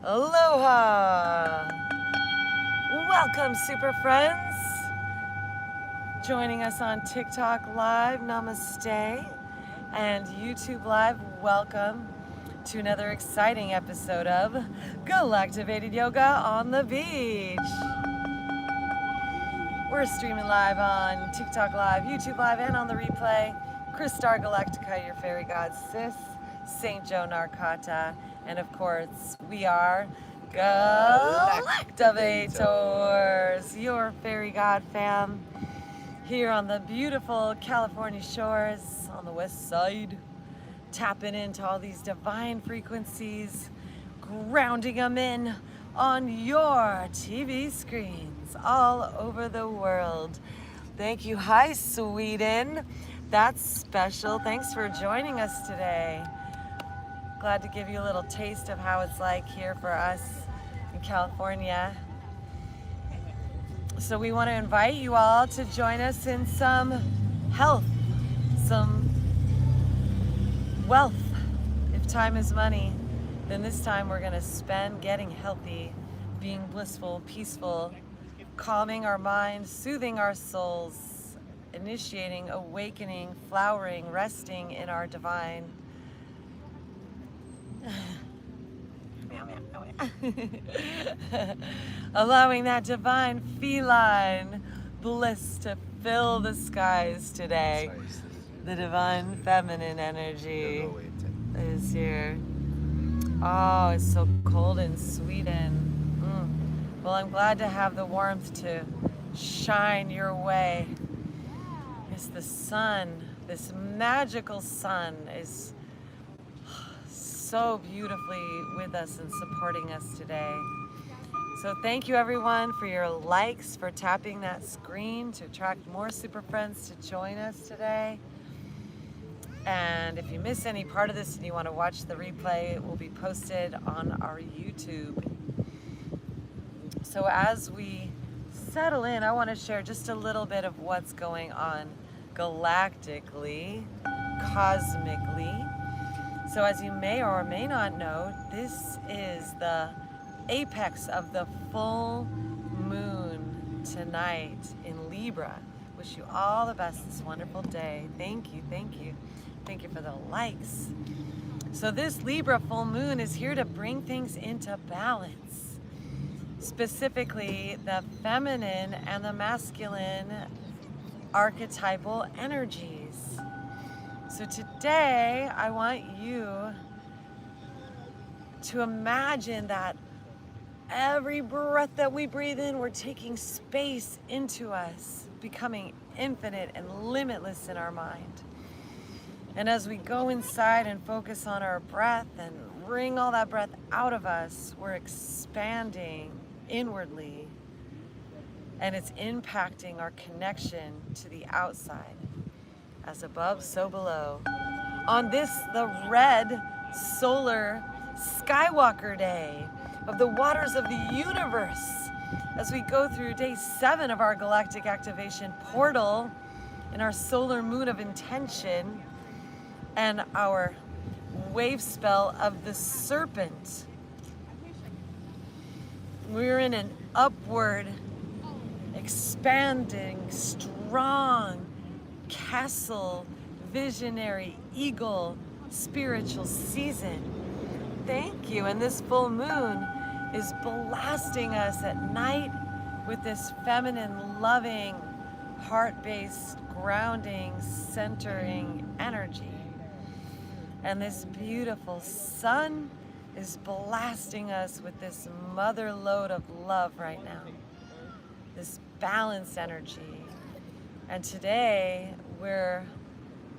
Aloha! Welcome, super friends. Joining us on TikTok Live, namaste, and YouTube Live, welcome to another exciting episode of Galactivated Yoga on the Beach. We're streaming live on TikTok Live, YouTube Live, and on the replay. Star Galactica, your fairy god sis, Saint Joe Narcata, and of course, we are Galactivators, your fairy god fam, here on the beautiful California shores on the west side, tapping into all these divine frequencies, grounding them in on your TV screens all over the world. Thank you. Hi, Sweden. That's special. Thanks for joining us today. Glad to give you a little taste of how it's like here for us in California. So we want to invite you all to join us in some health, some wealth. If time is money, then this time we're going to spend getting healthy, being blissful, peaceful, calming our minds, soothing our souls, initiating, awakening, flowering, resting in our divine. Allowing that divine feline bliss to fill the skies today. The divine feminine energy is here. Oh, it's so cold in Sweden. Well, I'm glad to have the warmth to shine your way. It's the sun, this magical sun is so beautifully with us and supporting us today. So thank you everyone for your likes, for tapping that screen to attract more super friends to join us today. And if you miss any part of this and you want to watch the replay, it will be posted on our YouTube. So as we settle in, I want to share just a little bit of what's going on galactically, cosmically. So as you may or may not know, this is the apex of the full moon tonight in Libra. Wish you all the best this wonderful day. Thank you, thank you. Thank you for the likes. So this Libra full moon is here to bring things into balance. Specifically, the feminine and the masculine archetypal energies. So today, I want you to imagine that every breath that we breathe in, we're taking space into us, becoming infinite and limitless in our mind. And as we go inside and focus on our breath and bring all that breath out of us, we're expanding inwardly, and it's impacting our connection to the outside. As above, so below. On this, the red solar Skywalker day of the waters of the universe, as we go through day 7 of our galactic activation portal in our solar moon of intention and our wave spell of the serpent. We're in an upward, expanding, strong, castle, visionary, eagle, spiritual season. Thank you. And this full moon is blasting us at night with this feminine, loving, heart-based, grounding, centering energy. And this beautiful sun is blasting us with this mother load of love right now. This balanced energy. And today, we're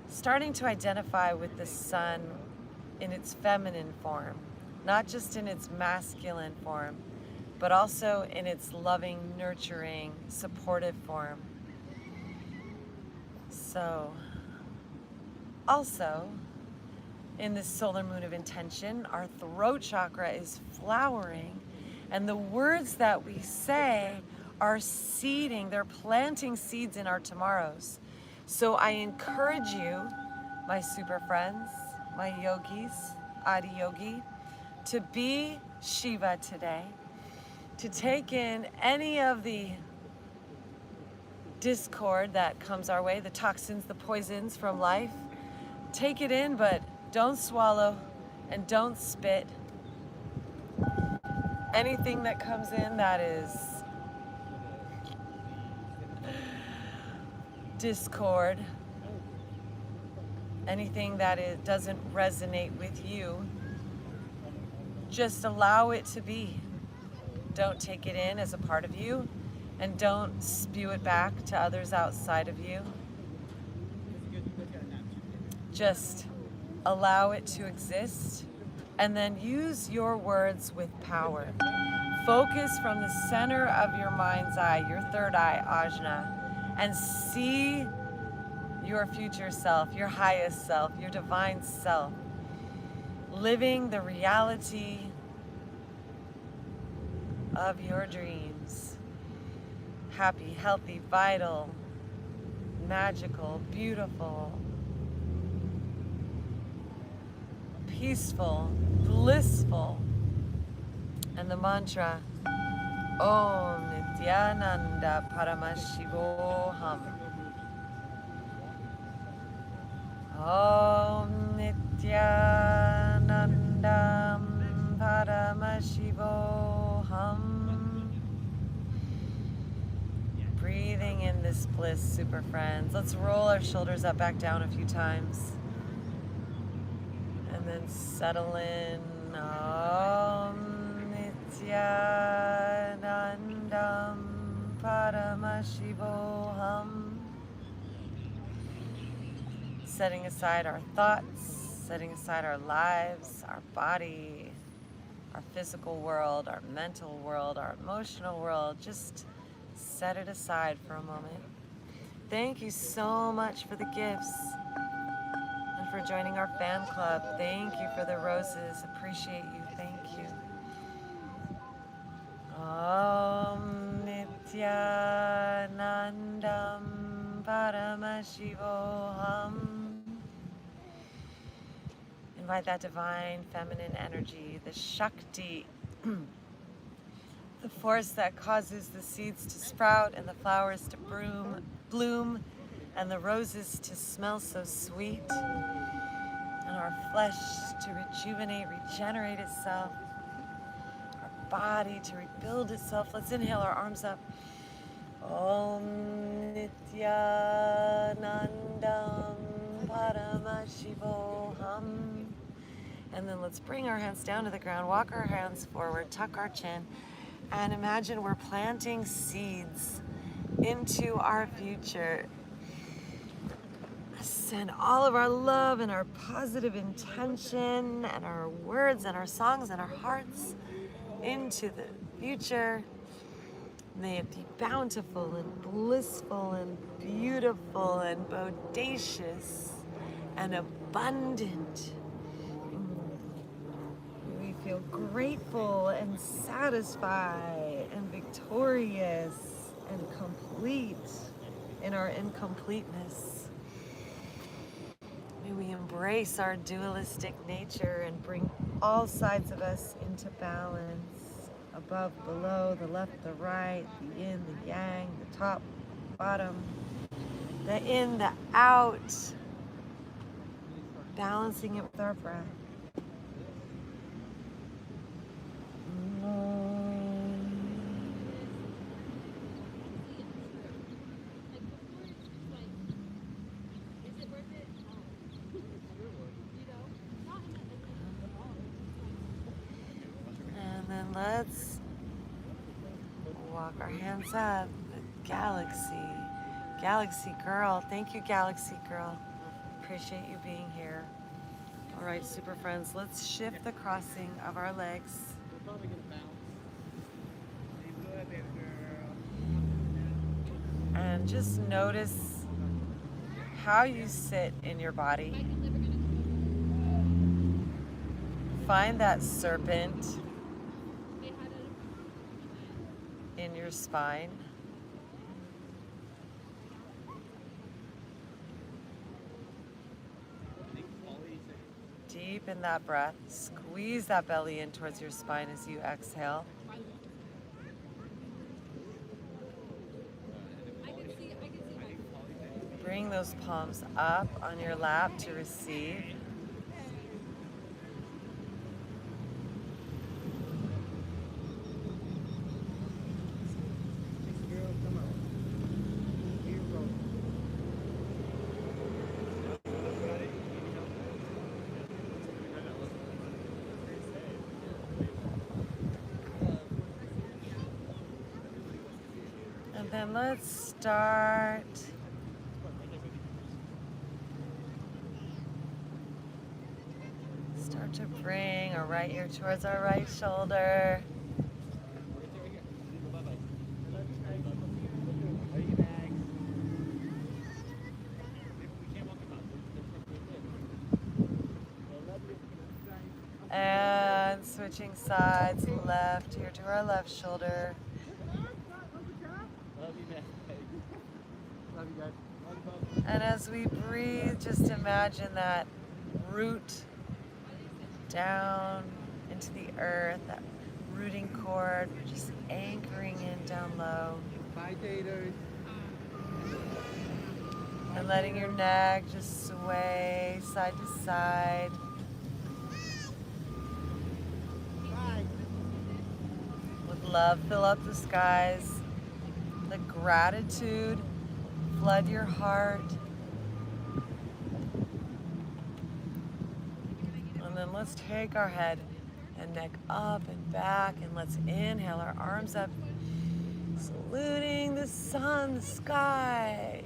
starting to identify with the sun in its feminine form, not just in its masculine form, but also in its loving, nurturing, supportive form. So, also, in this solar moon of intention, our throat chakra is flowering, and the words that we say are seeding, they're planting seeds in our tomorrows. So I encourage you, my super friends, my yogis, Adi Yogi, to be Shiva today, to take in any of the discord that comes our way, the toxins, the poisons from life. Take it in, but don't swallow and don't spit. Anything that comes in that is discord, anything that doesn't resonate with you, just allow it to be. Don't take it in as a part of you, and don't spew it back to others outside of you. Just allow it to exist, and then use your words with power. Focus from the center of your mind's eye, your third eye, ajna, and see your future self, your highest self, your divine self, living the reality of your dreams. Happy, healthy, vital, magical, beautiful, peaceful, blissful. And the mantra, Om Nityananda Paramashivoham. Om Nityananda Paramashivoham. Breathing in this bliss, super friends. Let's roll our shoulders up, back down a few times. And then settle in. Om Nityanandam Paramashivoham. Setting aside our thoughts, setting aside our lives, our body, our physical world, our mental world, our emotional world. Just set it aside for a moment. Thank you so much for the gifts and for joining our fan club. Thank you for the roses. Appreciate you. Thank you. Om Nityanandam Paramashivoham. Invite that divine feminine energy, the Shakti, the force that causes the seeds to sprout and the flowers to bloom, and the roses to smell so sweet, and our flesh to rejuvenate, regenerate itself, our body to rebuild itself. Let's inhale, our arms up. Om Nityanandam Paramashivoham. And then let's bring our hands down to the ground, walk our hands forward, tuck our chin, and imagine we're planting seeds into our future. Send all of our love and our positive intention and our words and our songs and our hearts into the future. May it be bountiful and blissful and beautiful and bodacious and abundant. We feel grateful and satisfied and victorious and complete in our incompleteness. May we embrace our dualistic nature and bring all sides of us into balance. Above, below, the left, the right, the yin, the yang, the top, bottom, the in, the out. Balancing it with our breath. And then let's walk our hands up. The galaxy. Galaxy girl. Thank you, galaxy girl. Appreciate you being here. All right, super friends, let's shift the crossing of our legs. And just notice how you sit in your body. Find that serpent in your spine. Deepen that breath. Squeeze that belly in towards your spine as you exhale. Bring those palms up on your lap to receive. And then let's start to bring our right ear towards our right shoulder. And switching sides, left ear to our left shoulder. And as we breathe, just imagine that root down into the earth, that rooting cord, just anchoring in down low. And letting your neck just sway side to side. With love, fill up the skies. Let gratitude flood your heart. And then let's take our head and neck up and back, and let's inhale our arms up, saluting the sun, the sky,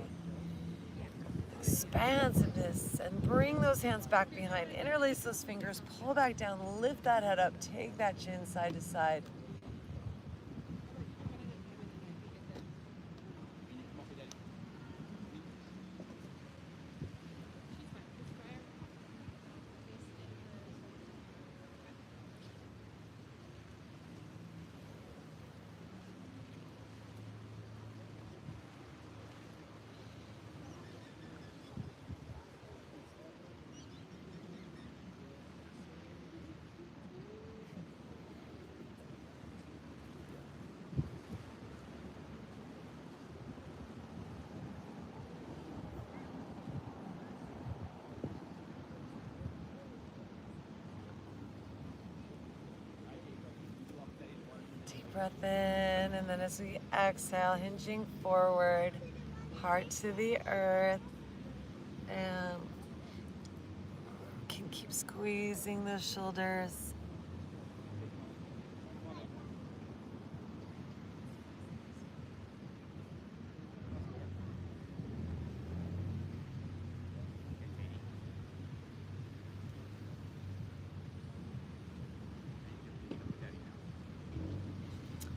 expansiveness, and bring those hands back behind. Interlace those fingers, pull back down, lift that head up, take that chin side to side. Breath in, and then as we exhale, hinging forward, heart to the earth, and can keep squeezing the shoulders.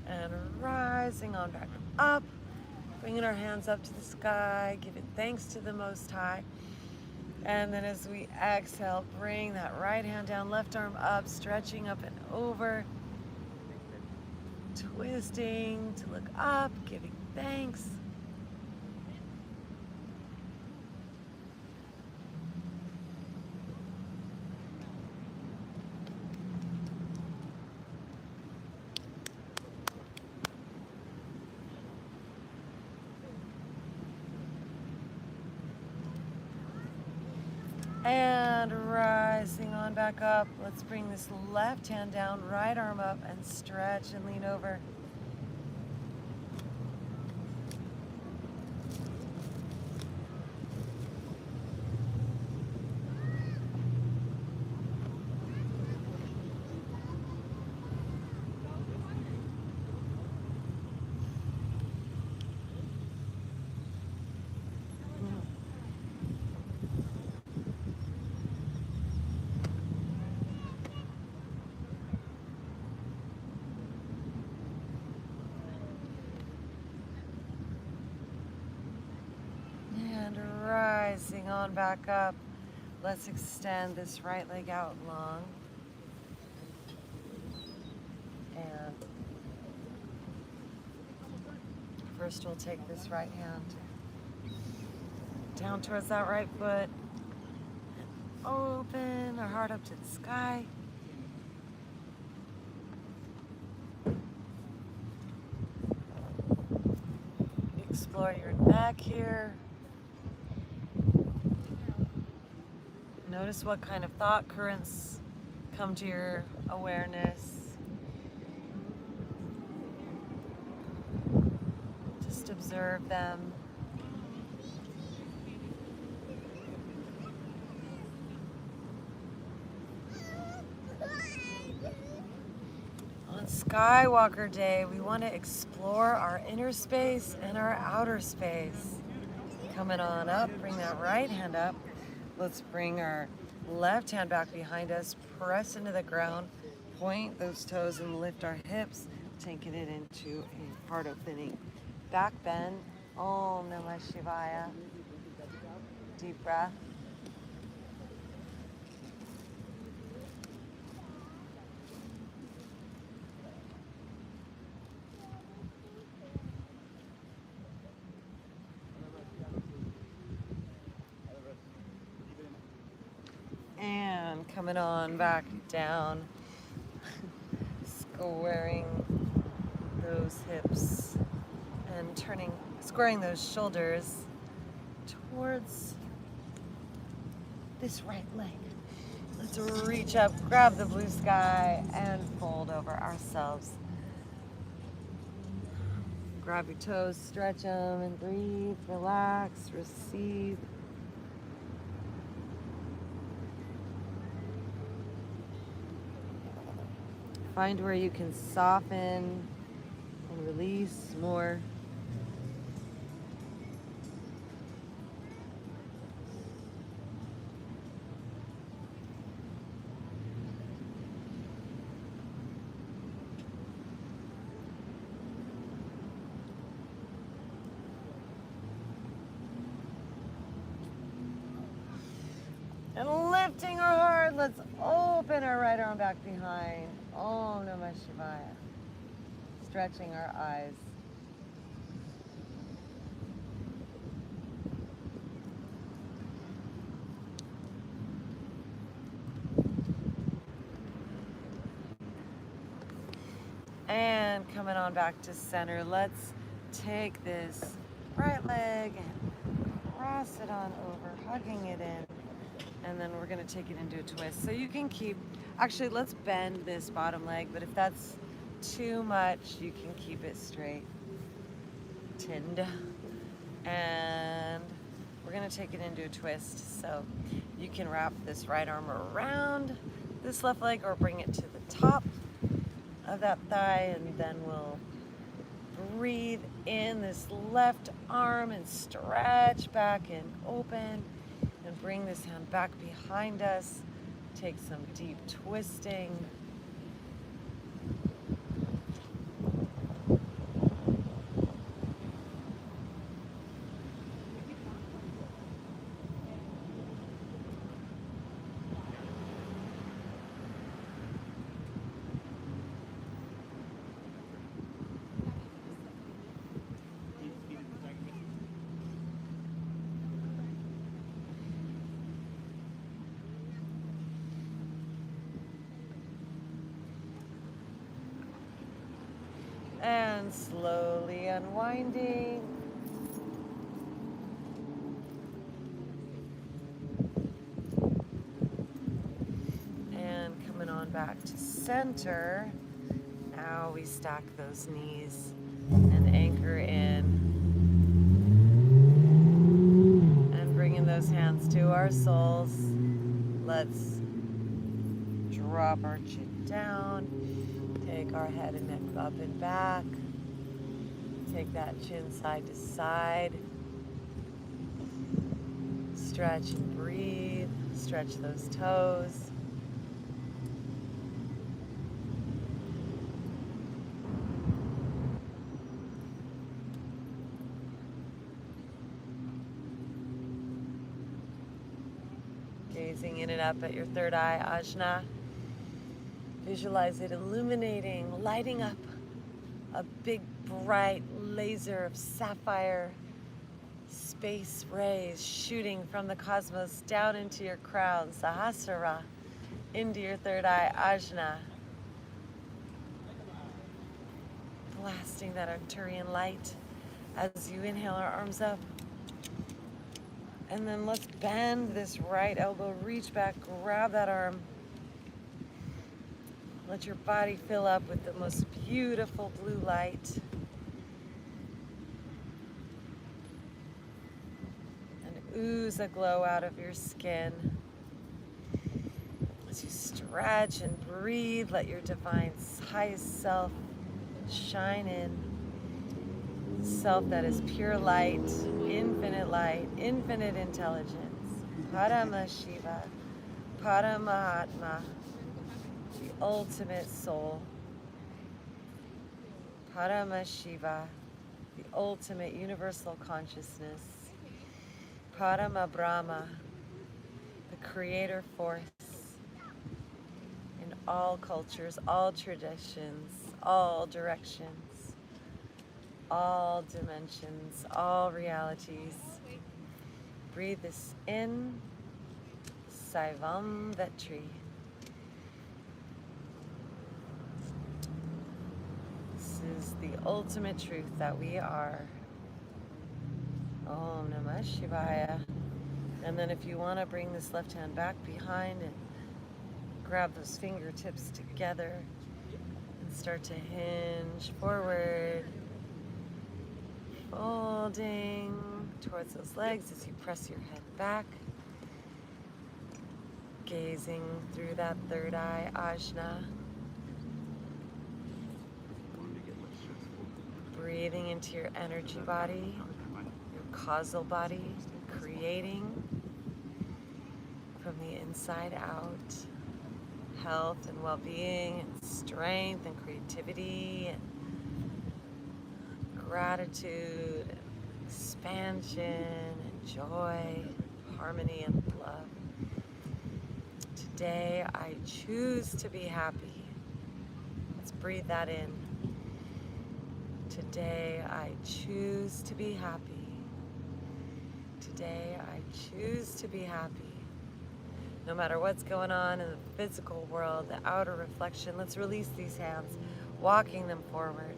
And rising on back up, bringing our hands up to the sky, giving thanks to the Most High. And then as we exhale, bring that right hand down, left arm up, stretching up and over, twisting to look up, giving thanks. And rising on back up, let's bring this left hand down, right arm up, and stretch and lean over. Rising on back up, let's extend this right leg out long. And first we'll take this right hand down towards that right foot, open our heart up to the sky. Explore your neck here. Notice what kind of thought currents come to your awareness. Just observe them. On Skywalker Day, we want to explore our inner space and our outer space. Coming on up, bring that right hand up. Let's bring our left hand back behind us, press into the ground, point those toes and lift our hips, taking it into a heart opening back bend. Om Namah Shivaya. Deep breath. And coming on back down, squaring those hips and squaring those shoulders towards this right leg. Let's reach up, grab the blue sky, and fold over ourselves. Grab your toes, stretch them, and breathe, relax, receive. Find where you can soften and release more. And lifting our heart, let's open our right arm back behind. Om Namah Shivaya. Stretching our eyes. And coming on back to center, let's take this right leg and cross it on over, hugging it in. And then we're going to take it into a twist. So you can actually let's bend this bottom leg, but if that's too much, you can keep it straight. Tinned. And we're going to take it into a twist. So you can wrap this right arm around this left leg or bring it to the top of that thigh, and then we'll breathe in this left arm and stretch back and open. And bring this hand back behind us. Take some deep twisting. And slowly unwinding. And coming on back to center. Now we stack those knees and anchor in. And bringing those hands to our soles. Let's drop our chin down. Take our head and neck up and back. Take that chin side to side. Stretch and breathe. Stretch those toes. Gazing in and up at your third eye, Ajna. Visualize it illuminating, lighting up a big, bright laser of sapphire space rays shooting from the cosmos down into your crown, Sahasrara, into your third eye, Ajna. Blasting that Arcturian light as you inhale our arms up. And then let's bend this right elbow, reach back, grab that arm. Let your body fill up with the most beautiful blue light. And ooze a glow out of your skin. As you stretch and breathe, let your divine highest self shine in. Self that is pure light, infinite intelligence. Paramashiva, Paramahatma, the ultimate soul. Paramashiva, the ultimate universal consciousness. Paramabrahma, the creator force in all cultures, all traditions, all directions, all dimensions, all realities. Breathe this in, Saivam Vetri. This is the ultimate truth that we are. Om Namah Shivaya. And then if you want to bring this left hand back behind and grab those fingertips together and start to hinge forward, folding towards those legs as you press your head back, gazing through that third eye, Ajna. Breathing into your energy body, your causal body, creating from the inside out health and well-being and strength and creativity and gratitude and expansion and joy, harmony and love. Today I choose to be happy. Let's breathe that in. Today I choose to be happy. Today I choose to be happy. No matter what's going on in the physical world, the outer reflection, let's release these hands, walking them forward.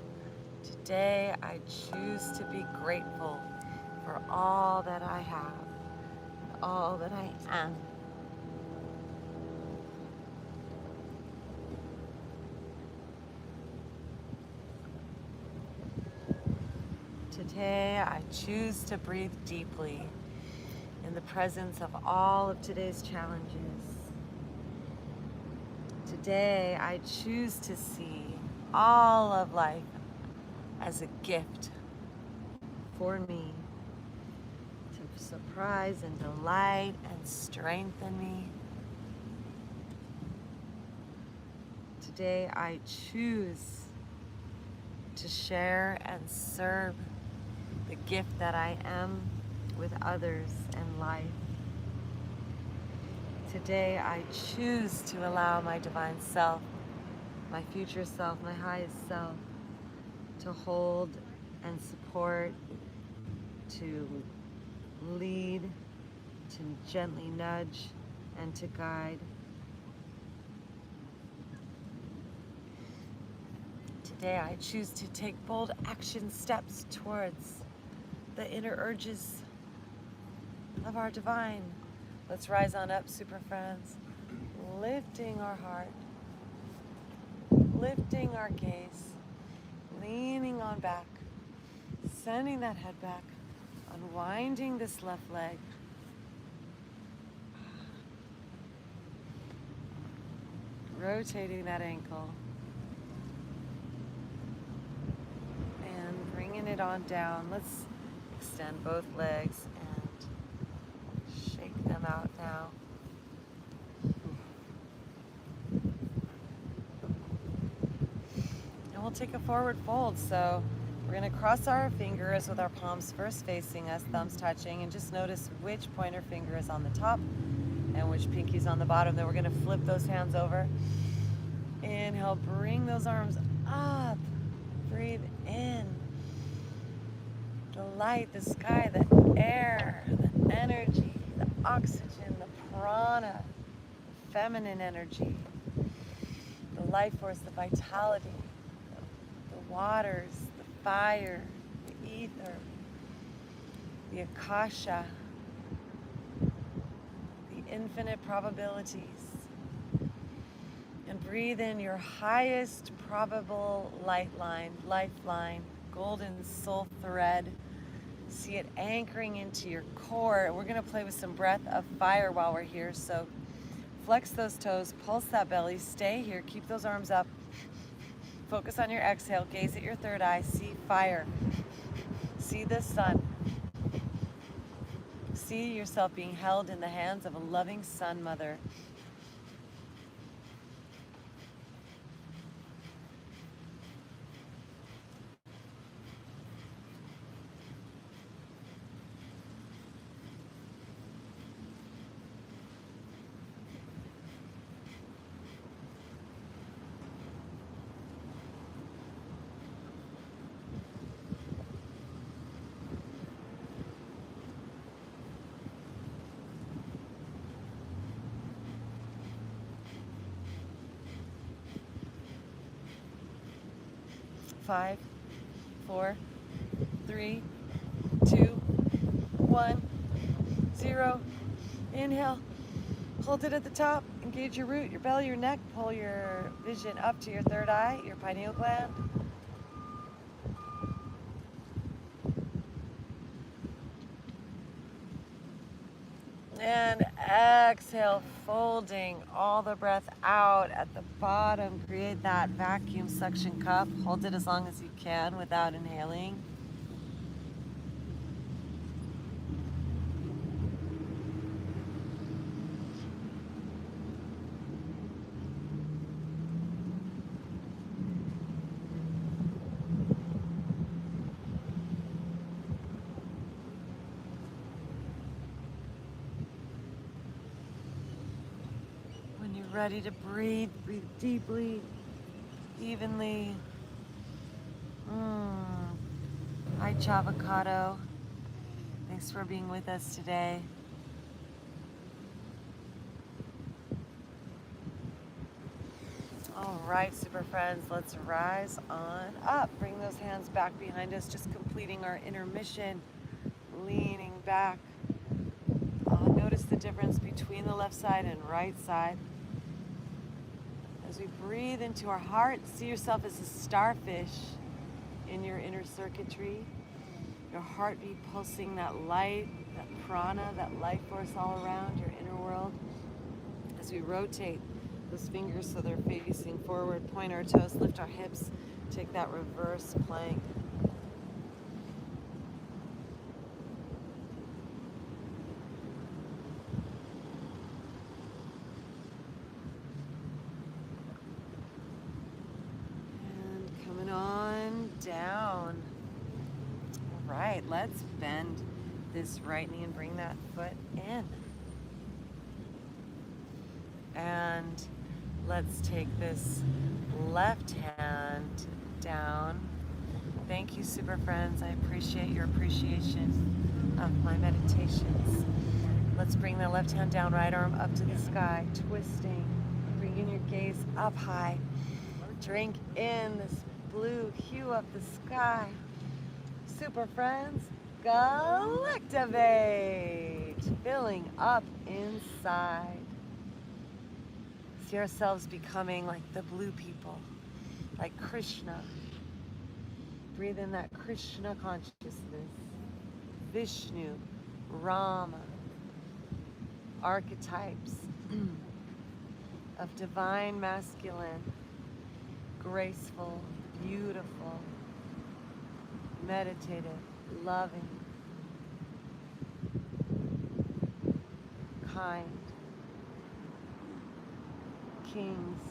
Today I choose to be grateful for all that I have and all that I am. Today I choose to breathe deeply in the presence of all of today's challenges. Today I choose to see all of life as a gift for me, to surprise and delight and strengthen me. Today I choose to share and serve the gift that I am with others and life. Today I choose to allow my divine self, my future self, my highest self, to hold and support, to lead, to gently nudge, and to guide. Today I choose to take bold action steps towards the inner urges of our divine. Let's rise on up, super friends, lifting our heart, lifting our gaze, leaning on back, sending that head back, unwinding this left leg, rotating that ankle, and bringing it on down. Let's extend both legs and shake them out now. And we'll take a forward fold. So we're going to cross our fingers with our palms first facing us, thumbs touching, and just notice which pointer finger is on the top and which pinky's on the bottom. Then we're going to flip those hands over. Inhale, bring those arms up. Breathe in. the light, the sky, the air, the energy, the oxygen, the prana, the feminine energy, the life force, the vitality, the waters, the fire, the ether, the akasha, the infinite probabilities. And breathe in your highest probable lifeline, golden soul thread. See it anchoring into your core. We're gonna play with some breath of fire while we're here. So flex those toes, pulse that belly, stay here, keep those arms up. Focus on your exhale, gaze at your third eye, see fire. See the sun. See yourself being held in the hands of a loving sun mother. Five, 4, 3, 2, 1, 0. Inhale. Hold it at the top. Engage your root, your belly, your neck. Pull your vision up to your third eye, your pineal gland. And exhale, folding all the breath out at the bottom. Create that vacuum suction cup. Hold it as long as you can without inhaling. Ready to breathe, breathe deeply, evenly. Hi, Chavocado. Thanks for being with us today. All right, super friends, let's rise on up. Bring those hands back behind us, just completing our intermission, leaning back. Notice the difference between the left side and right side. As we breathe into our heart, see yourself as a starfish in your inner circuitry. Your heartbeat pulsing that light, that prana, that life force all around your inner world. As we rotate those fingers so they're facing forward, point our toes, lift our hips, take that reverse plank. Down. All right, let's bend this right knee and bring that foot in. And let's take this left hand down. Thank you, super friends. I appreciate your appreciation of my meditations. Let's bring the left hand down, right arm up to the sky, twisting. Bring in your gaze up high. Drink in this blue hue of the sky. Super friends, Galactivate. Filling up inside. See ourselves becoming like the blue people, like Krishna. Breathe in that Krishna consciousness. Vishnu, Rama, archetypes of divine masculine, graceful, beautiful, meditative, loving, kind, kings,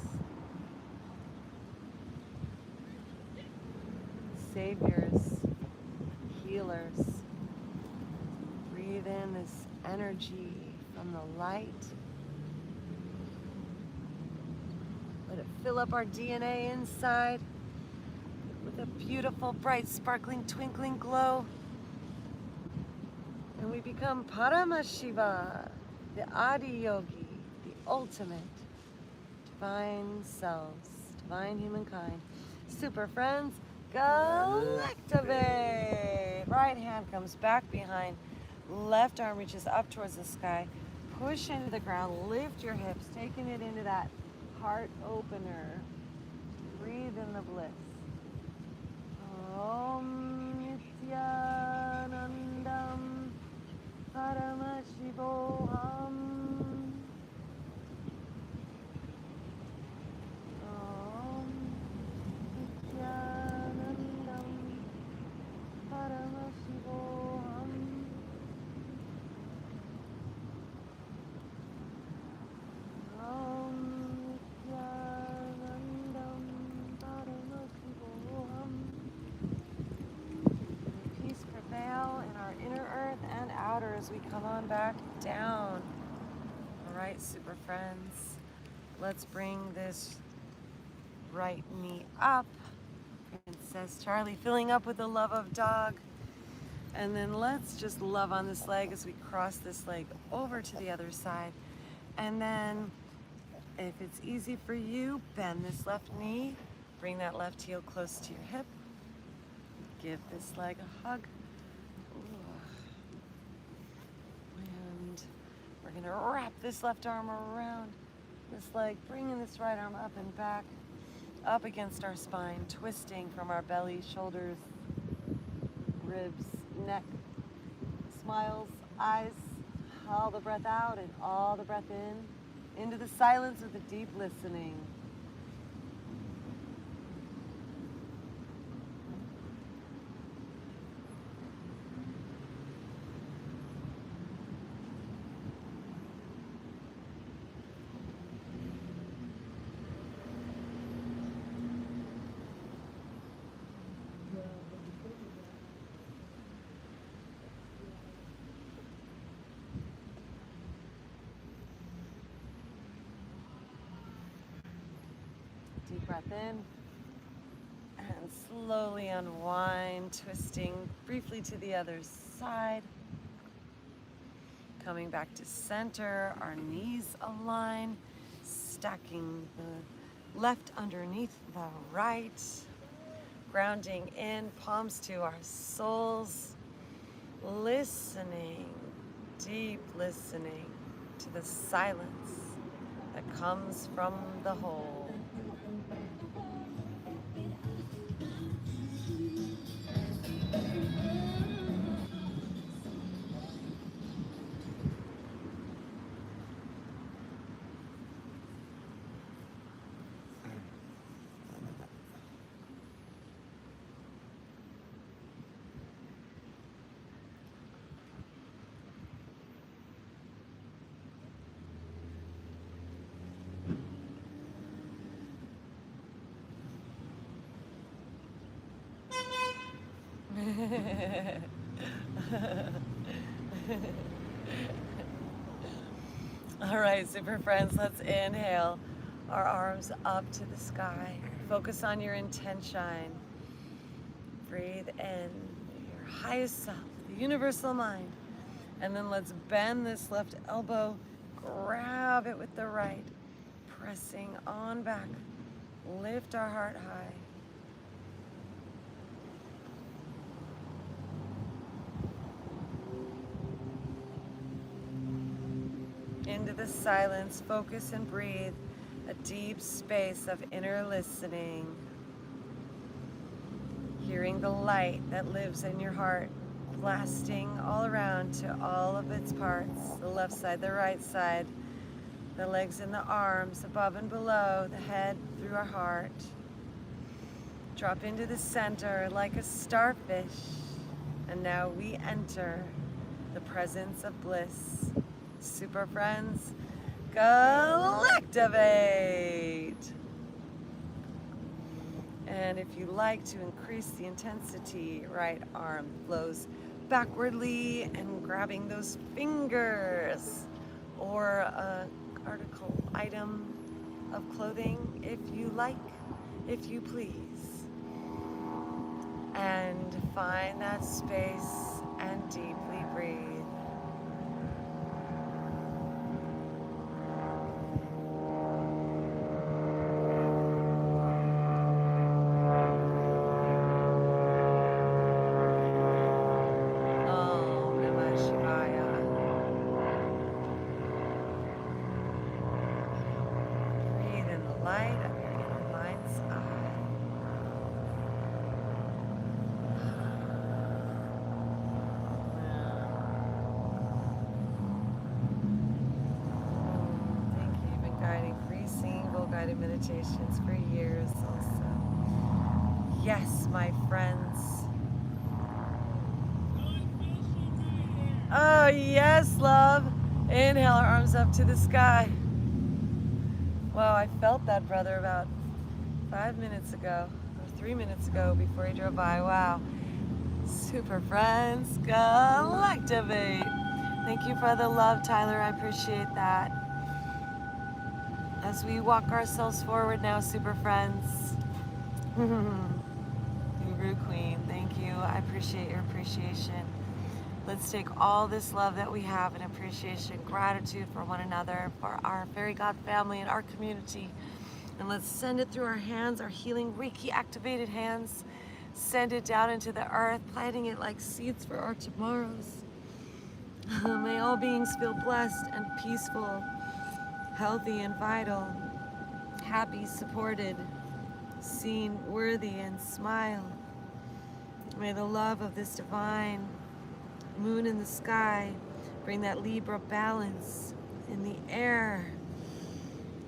saviors, healers. Breathe in this energy from the light. Let it fill up our DNA inside with a beautiful, bright, sparkling, twinkling glow. And we become Paramashiva, the Adi Yogi, the ultimate divine selves, divine humankind. Super friends, Galactivate! Right hand comes back behind, left arm reaches up towards the sky, push into the ground, lift your hips, taking it into that heart opener. Breathe in the bliss. Om Nityanandam Paramashivoham. Om Nityanandam Paramashivoham. Om Nityanandam Paramashivoham. Peace prevail in our inner earth and outer as we come on back down. All right, super friends. Let's bring this right knee up. Princess Charlie filling up with the love of dog. And then let's just love on this leg as we cross this leg over to the other side. And then if it's easy for you, bend this left knee. Bring that left heel close to your hip. Give this leg a hug. Ooh. And we're gonna wrap this left arm around this leg, bringing this right arm up and back, up against our spine, twisting from our belly, shoulders, ribs, neck, smiles, eyes, all the breath out and all the breath in, into the silence of the deep listening. Deep breath in and slowly unwind, twisting briefly to the other side. Coming back to center, our knees align, stacking the left underneath the right, grounding in, palms to our soles, listening, deep listening to the silence that comes from the whole. All right, super friends, let's inhale our arms up to the sky. Focus on your intention. Breathe in your highest self, the universal mind. And then let's bend this left elbow, grab it with the right, pressing on back. Lift our heart high. Into the silence, focus and breathe, a deep space of inner listening. Hearing the light that lives in your heart, blasting all around to all of its parts, the left side, the right side, the legs and the arms, above and below, the head through our heart. Drop into the center like a starfish, and now we enter the presence of bliss. Super friends, Galactivate! And if you like to increase the intensity, right arm flows backwardly and grabbing those fingers or an article, item of clothing, if you like, if you please. And find that space and deeply breathe. meditations for years also. Yes, my friends. Oh, yes, love. Inhale, our arms up to the sky. Wow, I felt that, brother, about 5 minutes ago, or 3 minutes ago before he drove by. Wow. Super friends, Galactivate. Thank you for the love, Tyler. I appreciate that. As we walk ourselves forward now, super friends. Guru Queen, thank you. I appreciate your appreciation. Let's take all this love that we have and appreciation, gratitude for one another, for our fairy god family and our community, and let's send it through our hands, our healing Reiki activated hands. Send it down into the earth, planting it like seeds for our tomorrows. May all beings feel blessed and peaceful, healthy and vital, happy, supported, seen, worthy, and smile. May the love of this divine moon in the sky bring that Libra balance in the air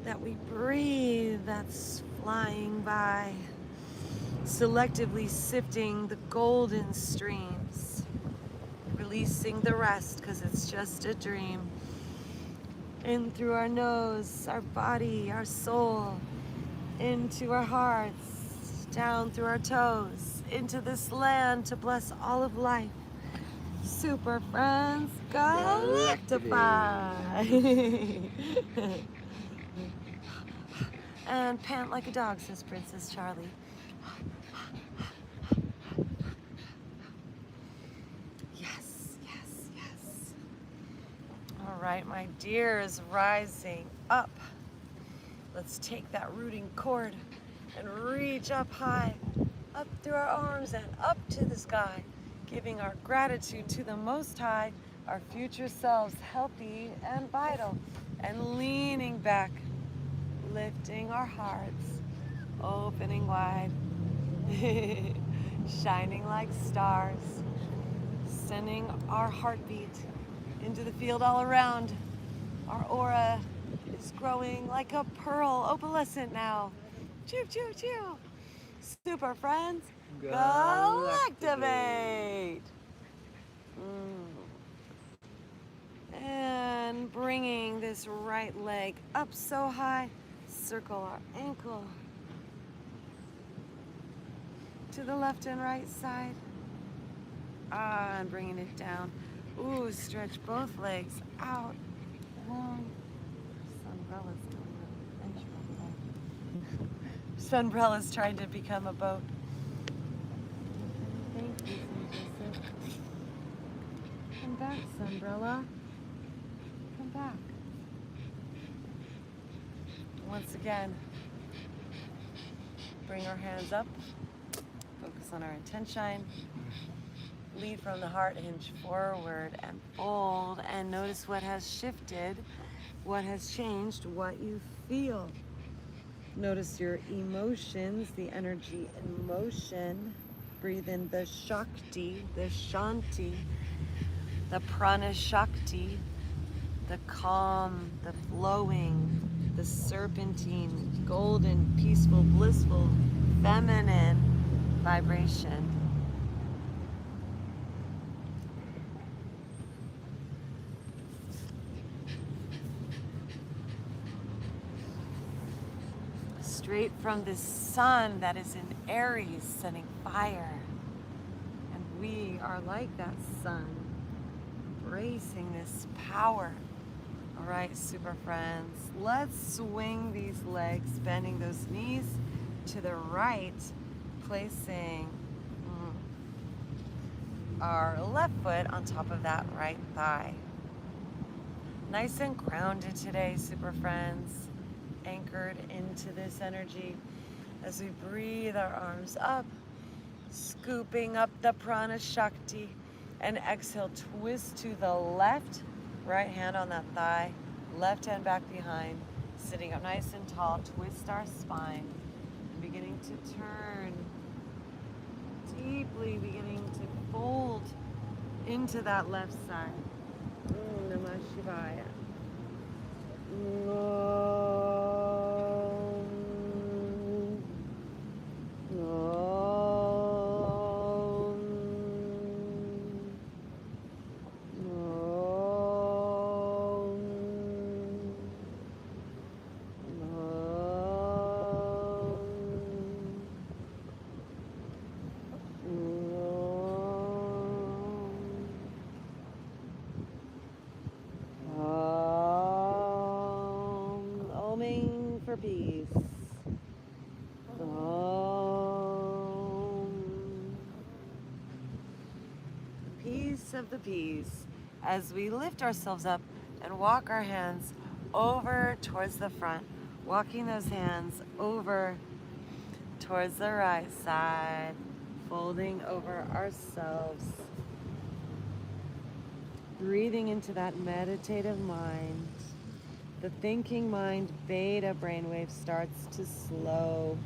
that we breathe, that's flying by, selectively sifting the golden streams, releasing the rest because it's just a dream. In through our nose, our body, our soul, into our hearts, down through our toes, into this land to bless all of life. Super friends, Galactify. And pant like a dog, says Princess Charlie. Yes, yes, yes. All right, my dears, rising up. Let's take that rooting cord and reach up high, up through our arms and up to the sky, giving our gratitude to the Most High, our future selves, healthy and vital, and leaning back, lifting our hearts, opening wide, shining like stars, sending our heartbeat into the field all around. Our aura is growing like a pearl, opalescent now. Choo, choo, choo. Super friends, Galactivate. And bringing this right leg up so high, circle our ankle to the left and right side. And bringing it down. Ooh, stretch both legs out. Long. Sunbrella's Sunbrella's trying to become a boat. Thank you, Joseph. Come back, Sunbrella. Come back. Once again, bring our hands up. Focus on our intention. Lead from the heart, hinge forward and fold, and notice what has shifted, what has changed, what you feel. Notice your emotions, the energy in motion. Breathe in the Shakti, the Shanti, the Prana Shakti, the calm, the flowing, the serpentine, golden, peaceful, blissful, feminine vibration. Straight from the sun that is in Aries, sending fire. And we are like that sun, embracing this power. All right, super friends, let's swing these legs, bending those knees to the right, placing our left foot on top of that right thigh. Nice and grounded today, super friends. Anchored into this energy as we breathe our arms up, scooping up the Prana Shakti, and exhale, twist to the left, right hand on that thigh, left hand back behind, sitting up nice and tall, twist our spine, beginning to turn deeply, beginning to fold into that left side. Namah Shivaya. peace. Om. Peace of the peace. As we lift ourselves up and walk our hands over towards the front, walking those hands over towards the right side, folding over ourselves, breathing into that meditative mind. The thinking mind beta brainwave starts to slow.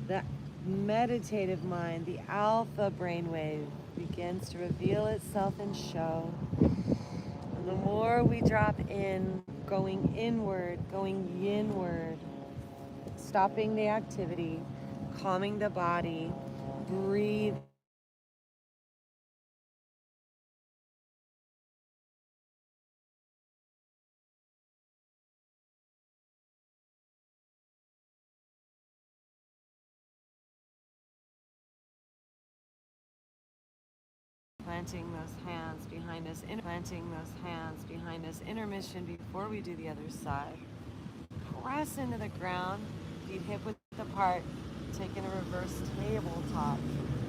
The meditative mind, the alpha brainwave, begins to reveal itself and show. And the more we drop in, going inward, going yinward, stopping the activity, calming the body, breathe. Planting those hands behind us, planting those hands behind us, intermission before we do the other side. Press into the ground, feet hip width apart, taking a reverse tabletop.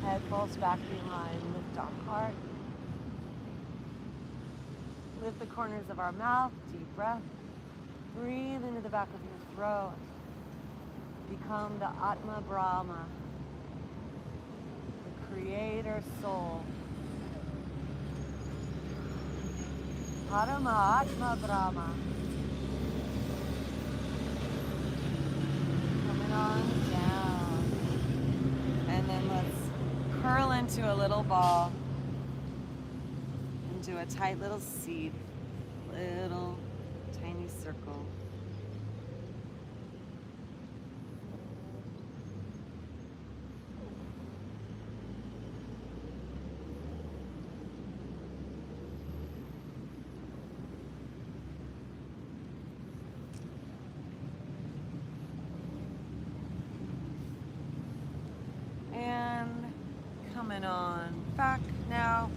Head falls back behind, lift our heart. Lift the corners of our mouth, deep breath. Breathe into the back of your throat. Become the Atma Brahma, the creator soul. Parama Atma Brahma. Coming on down. And then let's curl into a little ball. And do a tight little seed. Little tiny circle. Coming on back now.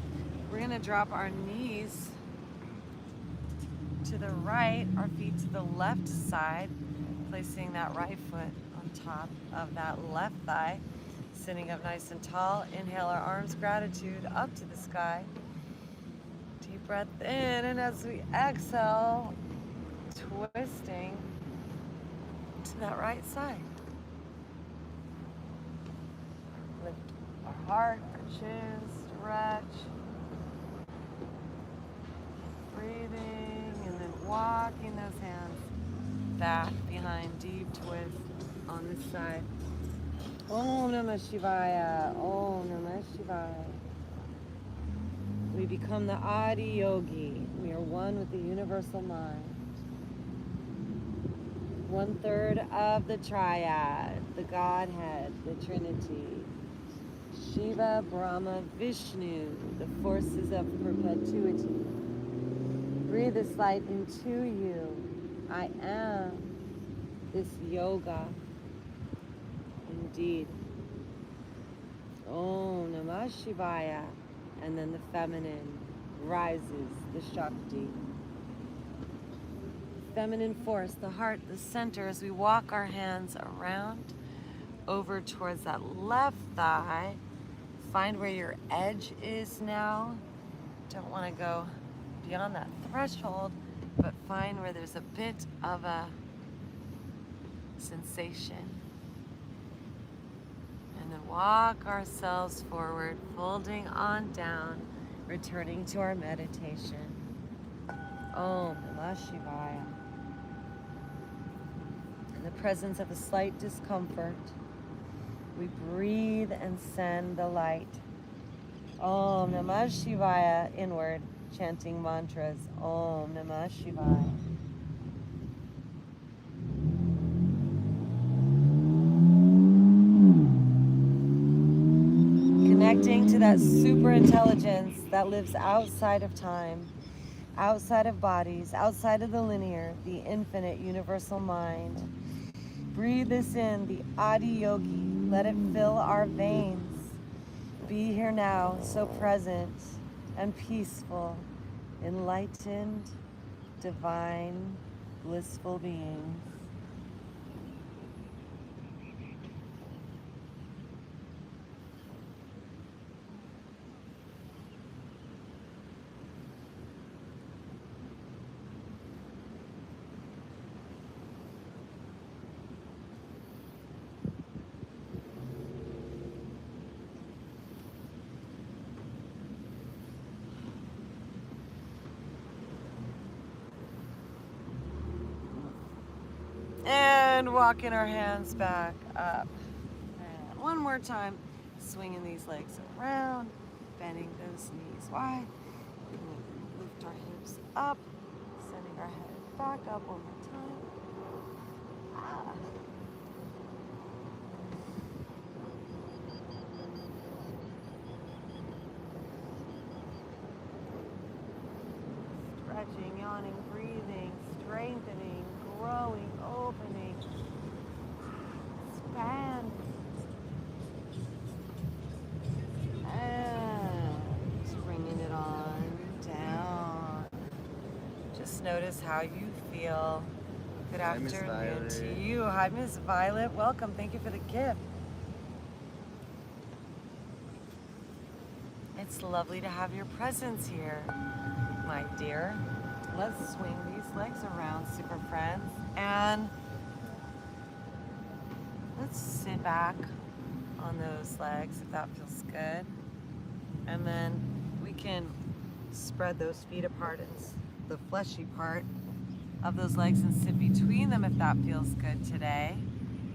We're going to drop our knees to the right, our feet to the left side, placing that right foot on top of that left thigh, sitting up nice and tall. Inhale our arms, gratitude, up to the sky. Deep breath in, and as we exhale, twisting to that right side. Lift our heart, our chin, stretch. Breathing, and then walking those hands back behind, deep twist on this side. Om Namah Shivaya, Om Namah Shivaya. We become the Adi Yogi. We are one with the universal mind. 1/3 of the triad, the Godhead, the Trinity. Shiva, Brahma, Vishnu, the forces of perpetuity. Breathe this light into you. I am this yoga. Indeed. Om Namah Shivaya. And then the feminine rises, the Shakti. Feminine force, the heart, the center, as we walk our hands around over towards that left thigh. Find where your edge is now. Don't want to go beyond that threshold, but find where there's a bit of a sensation. And then walk ourselves forward, folding on down, returning to our meditation. Om Namah Shivaya. In the presence of a slight discomfort, we breathe and send the light. Om Namah Shivaya, inward, chanting mantras. Om Namah Shivaya. Connecting to that super intelligence that lives outside of time, outside of bodies, outside of the linear, the infinite universal mind. Breathe this in, the Adi Yogi. Let it fill our veins. Be here now, so present and peaceful, enlightened, divine, blissful beings. And walking our hands back up. And one more time, swinging these legs around, bending those knees wide. Lift our hips up, sending our head back up one more time. Stretching, yawning, breathing, strengthening, growing, opening, expand. And bringing it on down. Just notice how you feel. Good afternoon to you. Hi, Miss Violet. Welcome. Thank you for the gift. It's lovely to have your presence here, my dear. Let's swing these legs around, super friends, and let's sit back on those legs if that feels good. And then we can spread those feet apart and the fleshy part of those legs and sit between them if that feels good today.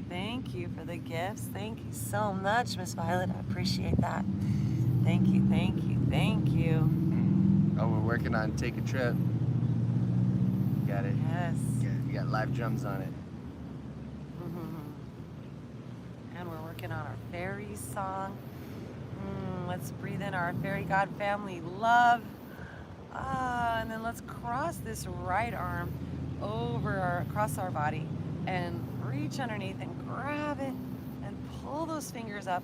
Thank you for the gifts. Thank you so much, Miss Violet. I appreciate that. Thank you, thank you, thank you. Oh, we're working on Take a Trip. Got it. Yes. We got live drums on it. And we're working on our fairy song. Let's breathe in our fairy god family love. And then let's cross this right arm across our body and reach underneath and grab it and pull those fingers up.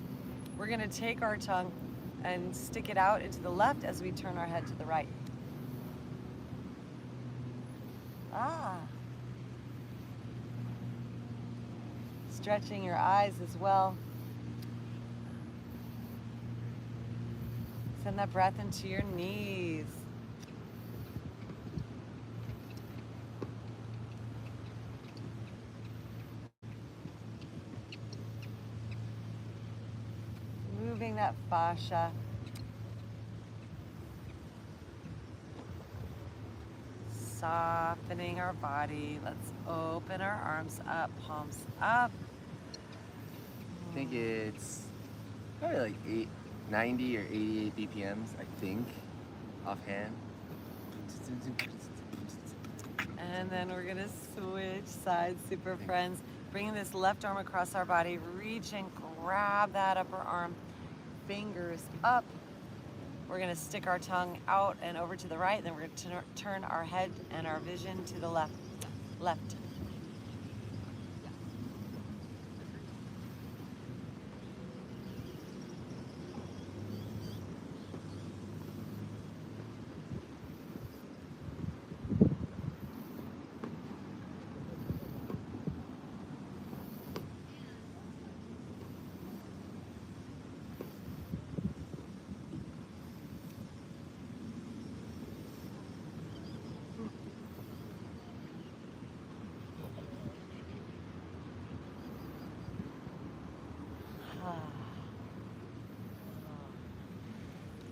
We're gonna take our tongue and stick it out into the left as we turn our head to the right. Stretching your eyes as well. Send that breath into your knees. Moving that fascia. Softening our body. Let's open our arms up, palms up. I think it's probably like 90 or 88 BPMs, I think, offhand. And then we're gonna switch sides, super friends. Bringing this left arm across our body, reach and grab that upper arm, fingers up. We're gonna stick our tongue out and over to the right, then we're gonna turn our head and our vision to the left.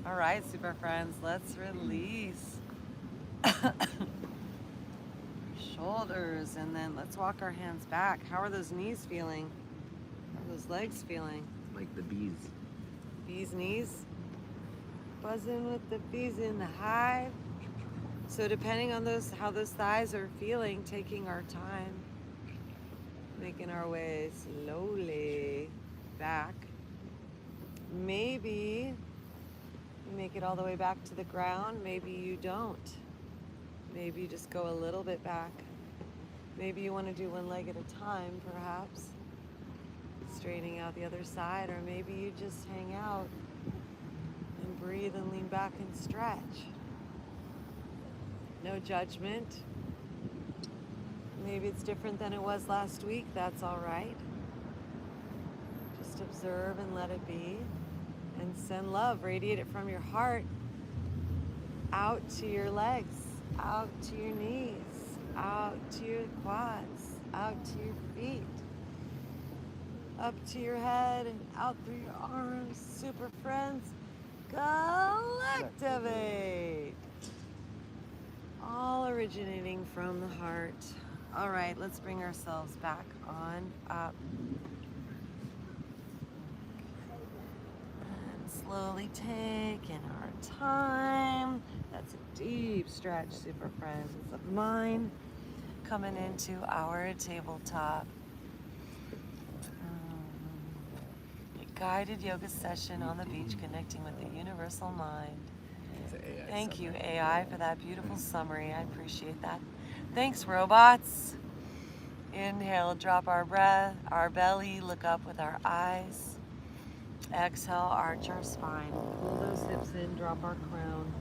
All right, super friends, let's release shoulders, and then let's walk our hands back. How are those knees feeling? How are those legs feeling? Like the bees. Bees knees? Buzzing with the bees in the hive. So depending on how those thighs are feeling, taking our time, making our way slowly back. Maybe you make it all the way back to the ground. Maybe you don't. Maybe you just go a little bit back. Maybe you want to do one leg at a time, perhaps. Straightening out the other side, or maybe you just hang out and breathe and lean back and stretch. No judgment. Maybe it's different than it was last week. That's all right. Just observe and let it be. And send love, radiate it from your heart out to your legs, out to your knees, out to your quads, out to your feet, up to your head and out through your arms. Super friends, Galactivate. All originating from the heart. All right, let's bring ourselves back on up. And slowly take in our time. That's a deep stretch, super friends of mine. Coming into our tabletop. A guided yoga session on the beach, connecting with the universal mind. Thank you, AI, for that beautiful summary. I appreciate that. Thanks, robots. Inhale, drop our breath, our belly, look up with our eyes. Exhale, arch our spine. Pull those hips in, drop our crown.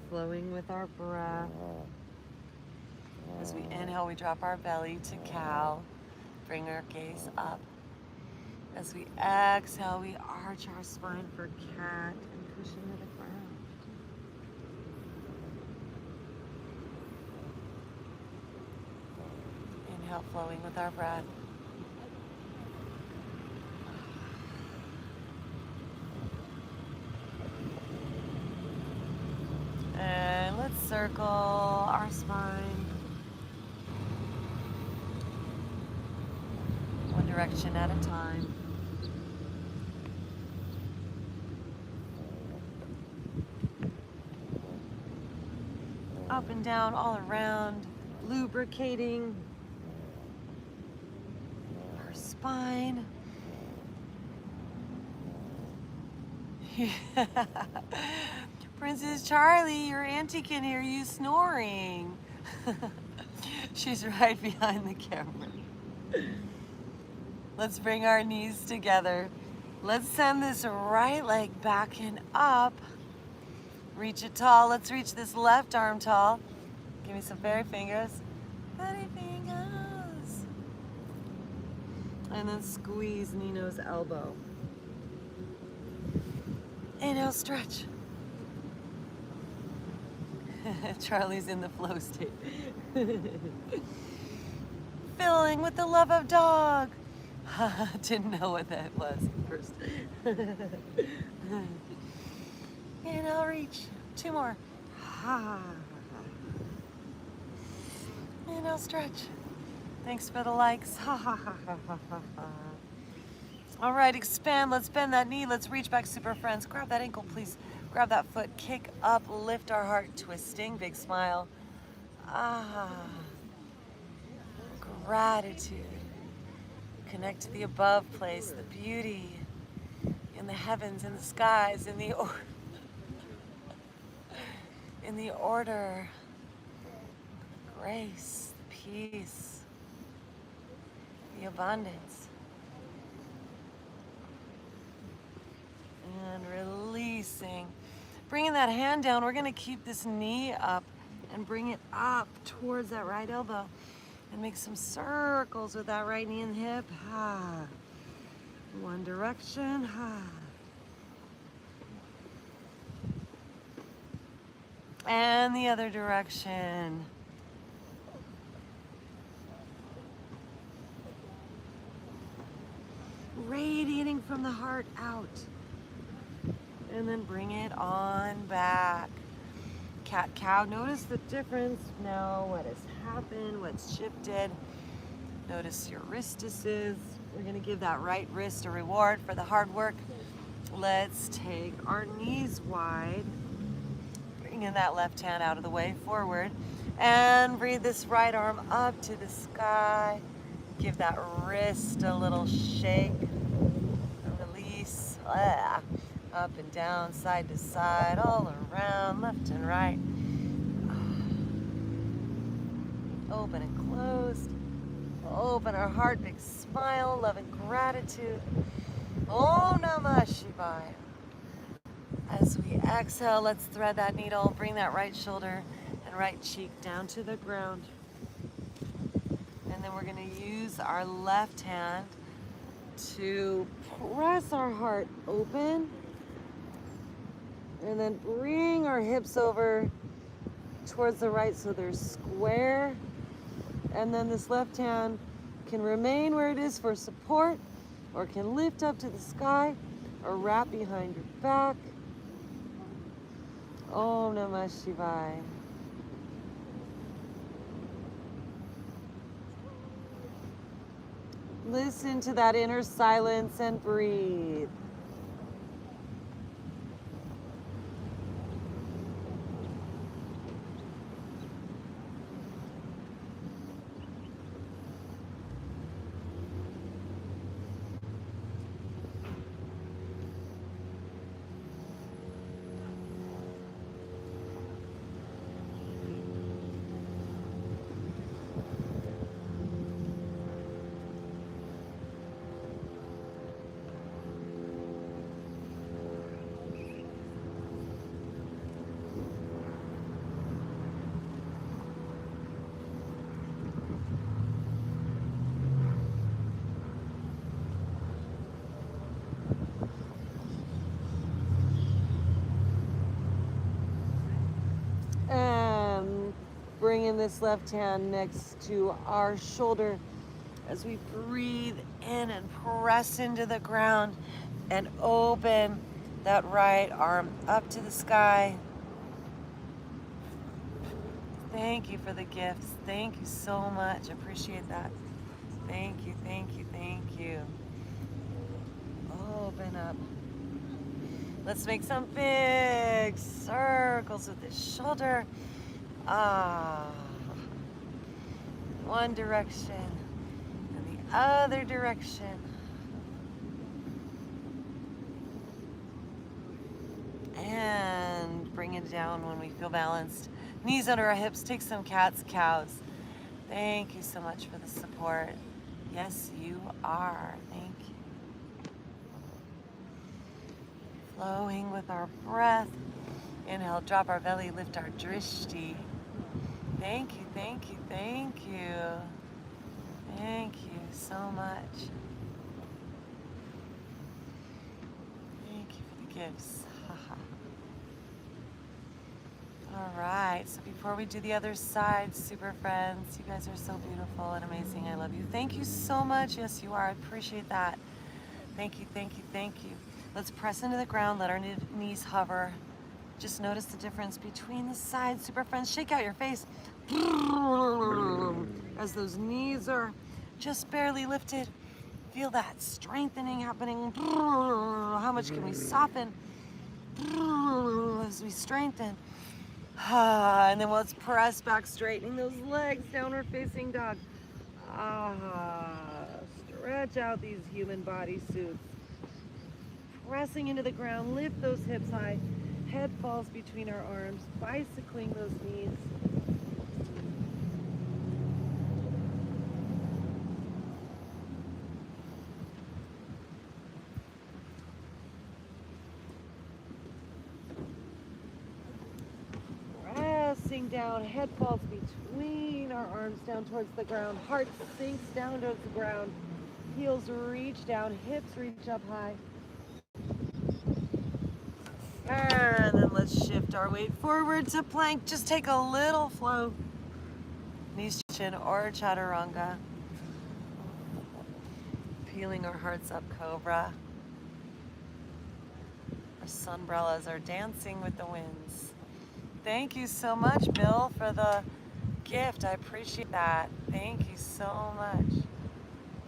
Flowing with our breath. As we inhale, we drop our belly to cow. Bring our gaze up. As we exhale, we arch our spine for cat and push into the ground. Inhale, flowing with our breath. And let's circle our spine. One direction at a time. Up and down, all around, lubricating our spine. Princess Charlie, your auntie can hear you snoring. She's right behind the camera. Let's bring our knees together. Let's send this right leg back and up. Reach it tall. Let's reach this left arm tall. Give me some fairy fingers. Fairy fingers. And then squeeze Nino's elbow. Inhale, stretch. Charlie's in the flow state. Filling with the love of dog. Didn't know what that was at first. Inhale, reach. Two more. Inhale, stretch. Thanks for the likes. All right, expand. Let's bend that knee. Let's reach back, super friends. Grab that ankle, please. Grab that foot. Kick up. Lift our heart. Twisting. Big smile. Gratitude. Connect to the above place, the beauty in the heavens, in the skies, in the order, grace, the peace, the abundance. And releasing. Bringing that hand down, we're going to keep this knee up and bring it up towards that right elbow. And make some circles with that right knee and hip. One direction. And the other direction. Radiating from the heart out. And then bring it on back. Cat, cow. Notice the difference now. What has happened? What's shifted? Notice your wristices. We're going to give that right wrist a reward for the hard work. Let's take our knees wide. Bringing that left hand out of the way, forward. And breathe this right arm up to the sky. Give that wrist a little shake. Release. Up and down, side to side, all around, left and right. Open and closed. Open our heart, big smile, love and gratitude. Om Namah Shivaya. As we exhale, let's thread that needle, bring that right shoulder and right cheek down to the ground. And then we're going to use our left hand to press our heart open. And then bring our hips over towards the right so they're square. And then this left hand can remain where it is for support, or can lift up to the sky, or wrap behind your back. Om Namah Shivaya. Listen to that inner silence and breathe. And bringing this left hand next to our shoulder as we breathe in and press into the ground and open that right arm up to the sky. Thank you for the gifts. Thank you so much. Appreciate that. Thank you, thank you, thank you. Open up. Let's make some big circles with the shoulder. Ah. One direction and the other direction. And bring it down when we feel balanced. Knees under our hips. Take some cats, cows. Thank you so much for the support. Yes, you are. Thank you. Flowing with our breath. Inhale, drop our belly, lift our drishti. Thank you, thank you, thank you. Thank you so much. Thank you for the gifts. All right, so before we do the other side, super friends, you guys are so beautiful and amazing. I love you. Thank you so much. Yes, you are. I appreciate that. Thank you, thank you, thank you. Let's press into the ground, let our knees hover. Just notice the difference between the sides. Super friends, shake out your face as those knees are just barely lifted. Feel that strengthening happening. How much can we soften as we strengthen? And then let's press back, straightening those legs, downward facing dog. Stretch out these human body suits. Pressing into the ground, lift those hips high. Head falls between our arms, bicycling those knees. Pressing down, head falls between our arms down towards the ground. Heart sinks down towards the ground. Heels reach down, hips reach up high. And then let's shift our weight forward to plank. Just take a little flow. Knees chin or chaturanga. Peeling our hearts up, cobra. Our sunbrellas are dancing with the winds. Thank you so much, Bill, for the gift. I appreciate that. Thank you so much.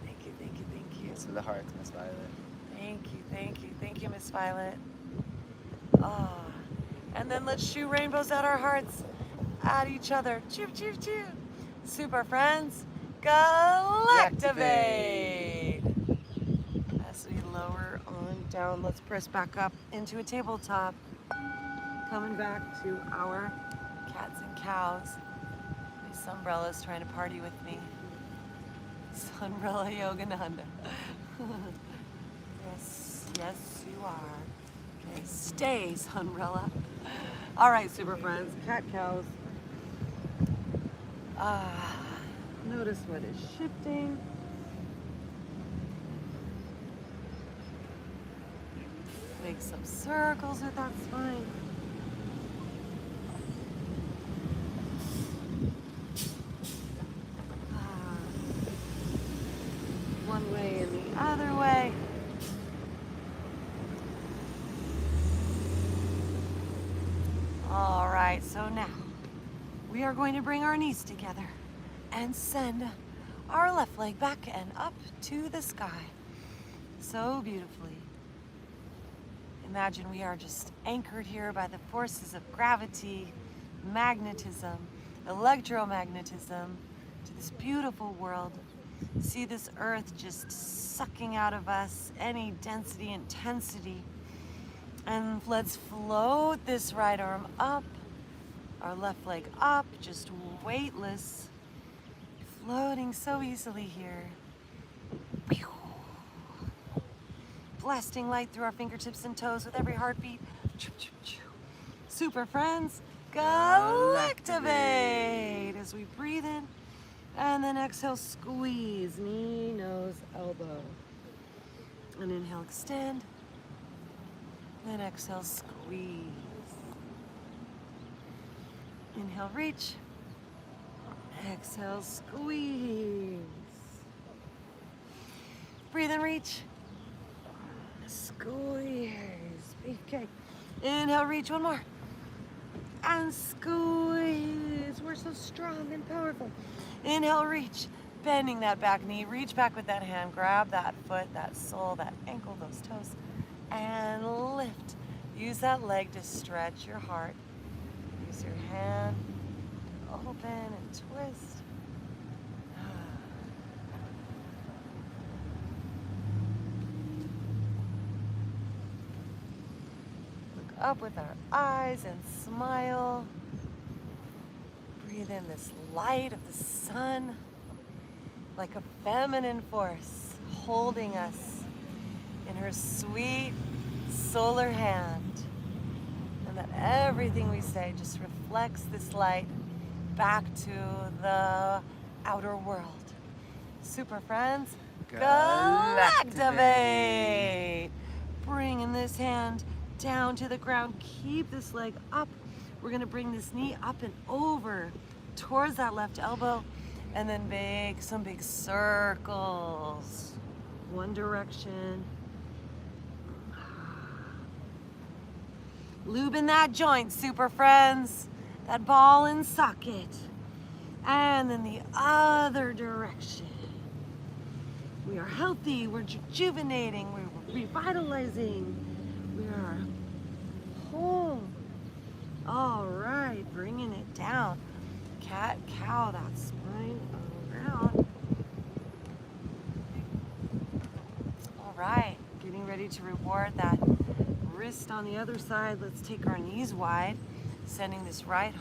Thank you, thank you, thank you. Thanks for the hearts, Miss Violet. Thank you, thank you, thank you, Miss Violet. And then let's shoot rainbows at our hearts, at each other. Choo, choo, choo. Super friends, Galactivate. As we lower on down, let's press back up into a tabletop. Coming back to our cats and cows. These sunbrellas trying to party with me. Sunbrella Yogananda. Yes, yes you are. Okay, stay, sunbrella. All right, super friends, cat cows. Notice what is shifting. Make some circles with that spine. One way and the other way. So now we are going to bring our knees together and send our left leg back and up to the sky. So beautifully. Imagine we are just anchored here by the forces of gravity, magnetism, electromagnetism to this beautiful world. See this earth just sucking out of us any density, intensity. And let's float this right arm up, our left leg up, just weightless, floating so easily here. Blasting light through our fingertips and toes with every heartbeat. Super friends, Galactivate as we breathe in. And then exhale, squeeze, knee, nose, elbow. And inhale, extend. Then exhale, squeeze. Inhale, reach. Exhale, squeeze. Breathe and reach. Squeeze. Okay. Inhale, reach one more. And squeeze. We're so strong and powerful. Inhale, reach. Bending that back knee. Reach back with that hand. Grab that foot, that sole, that ankle, those toes. And lift. Use that leg to stretch your heart. Use your hand to open and twist. Look up with our eyes and smile. Breathe in this light of the sun like a feminine force holding us in her sweet solar hand, and that everything we say just reflects this light back to the outer world. Super friends, Galactivate! Bringing this hand down to the ground. Keep this leg up. We're gonna bring this knee up and over towards that left elbow, and then make some big circles. One direction. Lube in that joint, super friends. That ball and socket. And then the other direction. We are healthy, we're rejuvenating, we're revitalizing. We are whole. All right, bringing it down. Cat, cow, that spine around. All right, getting ready to reward that wrist on the other side. Let's take our knees wide, sending this right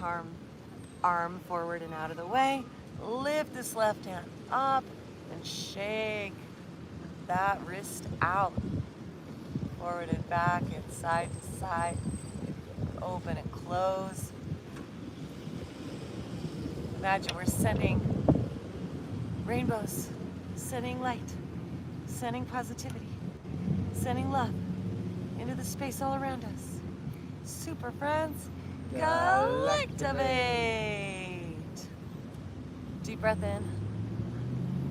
arm forward and out of the way. Lift this left hand up and shake that wrist out. Forward and back and side to side. Open and close. Imagine we're sending rainbows, sending light, sending positivity, sending love into the space all around us. Super friends, Galactivate! Deep breath in.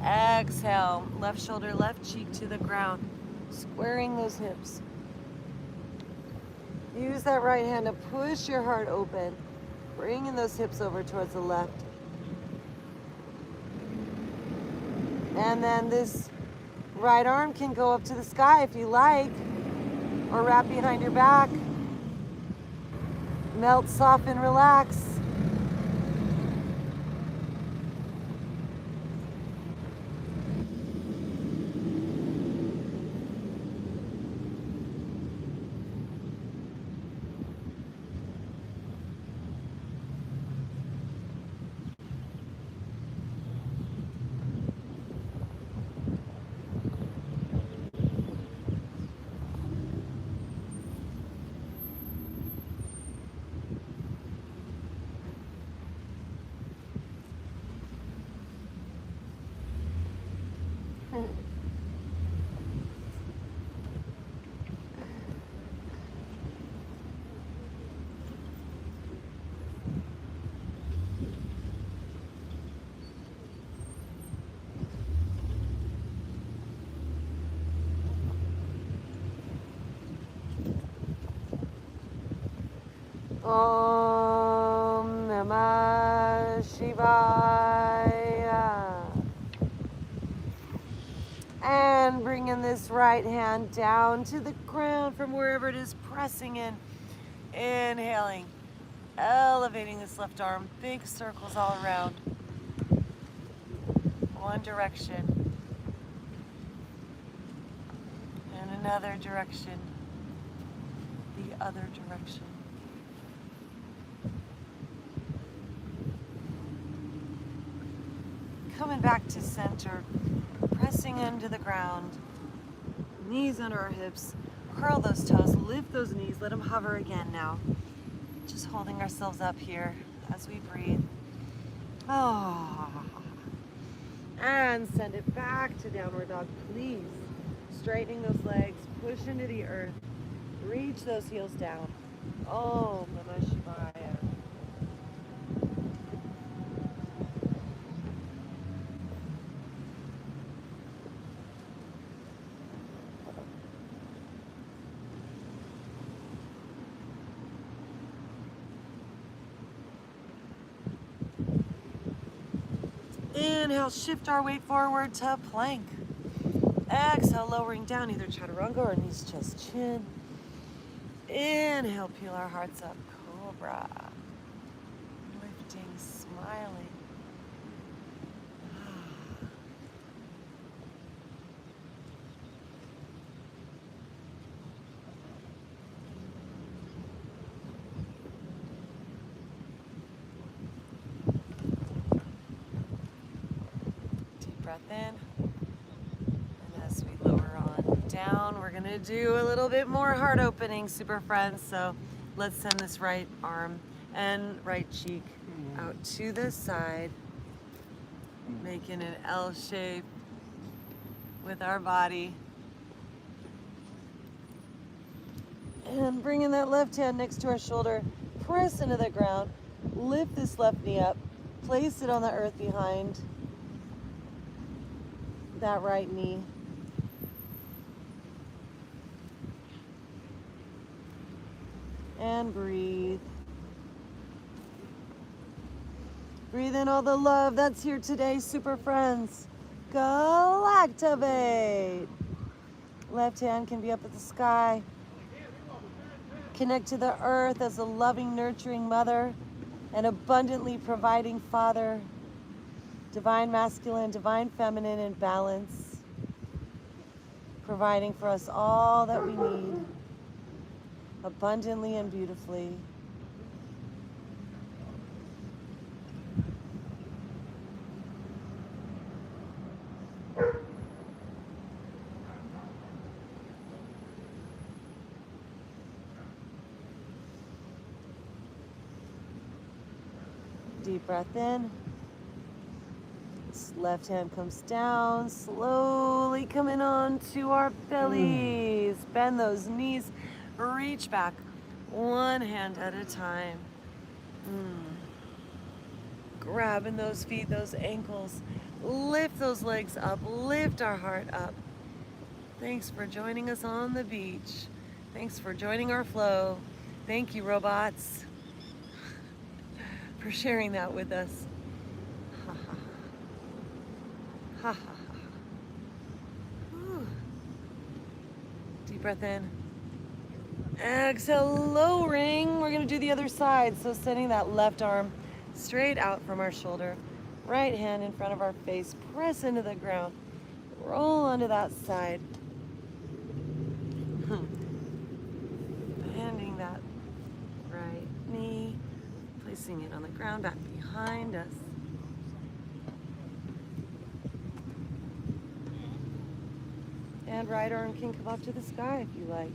Exhale, left shoulder, left cheek to the ground, squaring those hips. Use that right hand to push your heart open, bringing those hips over towards the left. And then this right arm can go up to the sky if you like, or wrap behind your back. Melt, soften, relax. Om. And bringing this right hand down to the ground from wherever it is, pressing in. Inhaling, elevating this left arm, big circles all around. One direction. And another direction. The other direction. Coming back to center, pressing into the ground, knees under our hips, curl those toes, lift those knees, let them hover again now. Just holding ourselves up here as we breathe. Oh. And send it back to downward dog, please. Straightening those legs, push into the earth, reach those heels down. Om Namah Shivaya. Inhale, shift our weight forward to plank. Exhale, lowering down, either chaturanga or knees, chest, chin. Inhale, peel our hearts up, cobra. Lifting, smiling. Deep breath in. As we lower on down, we're gonna do a little bit more heart opening, super friends. So let's send this right arm and right cheek out to the side, making an L shape with our body. And bringing that left hand next to our shoulder, press into the ground, lift this left knee up, place it on the earth behind that right knee. And breathe. Breathe in all the love that's here today, super friends. Galactivate. Left hand can be up at the sky. Connect to the earth as a loving, nurturing mother, an abundantly providing father. Divine masculine, divine feminine in balance. Providing for us all that we need. Abundantly and beautifully. Deep breath in. This left hand comes down, slowly coming on to our bellies. Bend those knees, reach back, one hand at a time. Grabbing those feet, those ankles, lift those legs up, lift our heart up. Thanks for joining us on the beach. Thanks for joining our flow. Thank you, robots, for sharing that with us. Ha ha ha. Ha ha ha. Deep breath in. Exhale, lowering. We're gonna do the other side. So sending that left arm straight out from our shoulder. Right hand in front of our face. Press into the ground. Roll onto that side. Bending that right knee. Placing it on the ground back behind us. And right arm can come up to the sky if you like.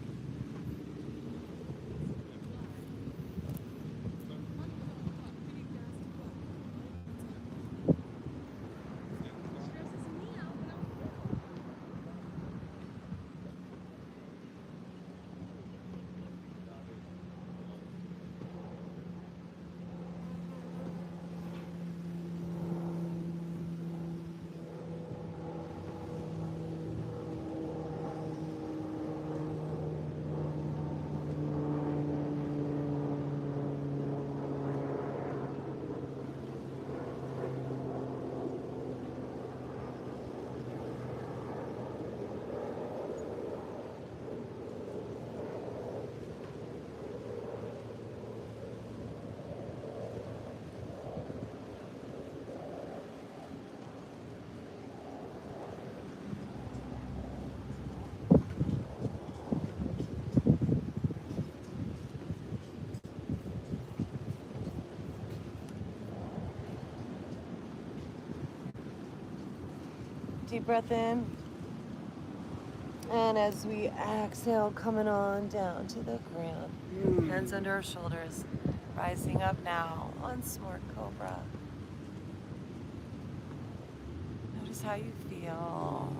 deep breath in. And as we exhale, coming on down to the ground. Hands under our shoulders. Rising up now. Once more, cobra. Notice how you feel.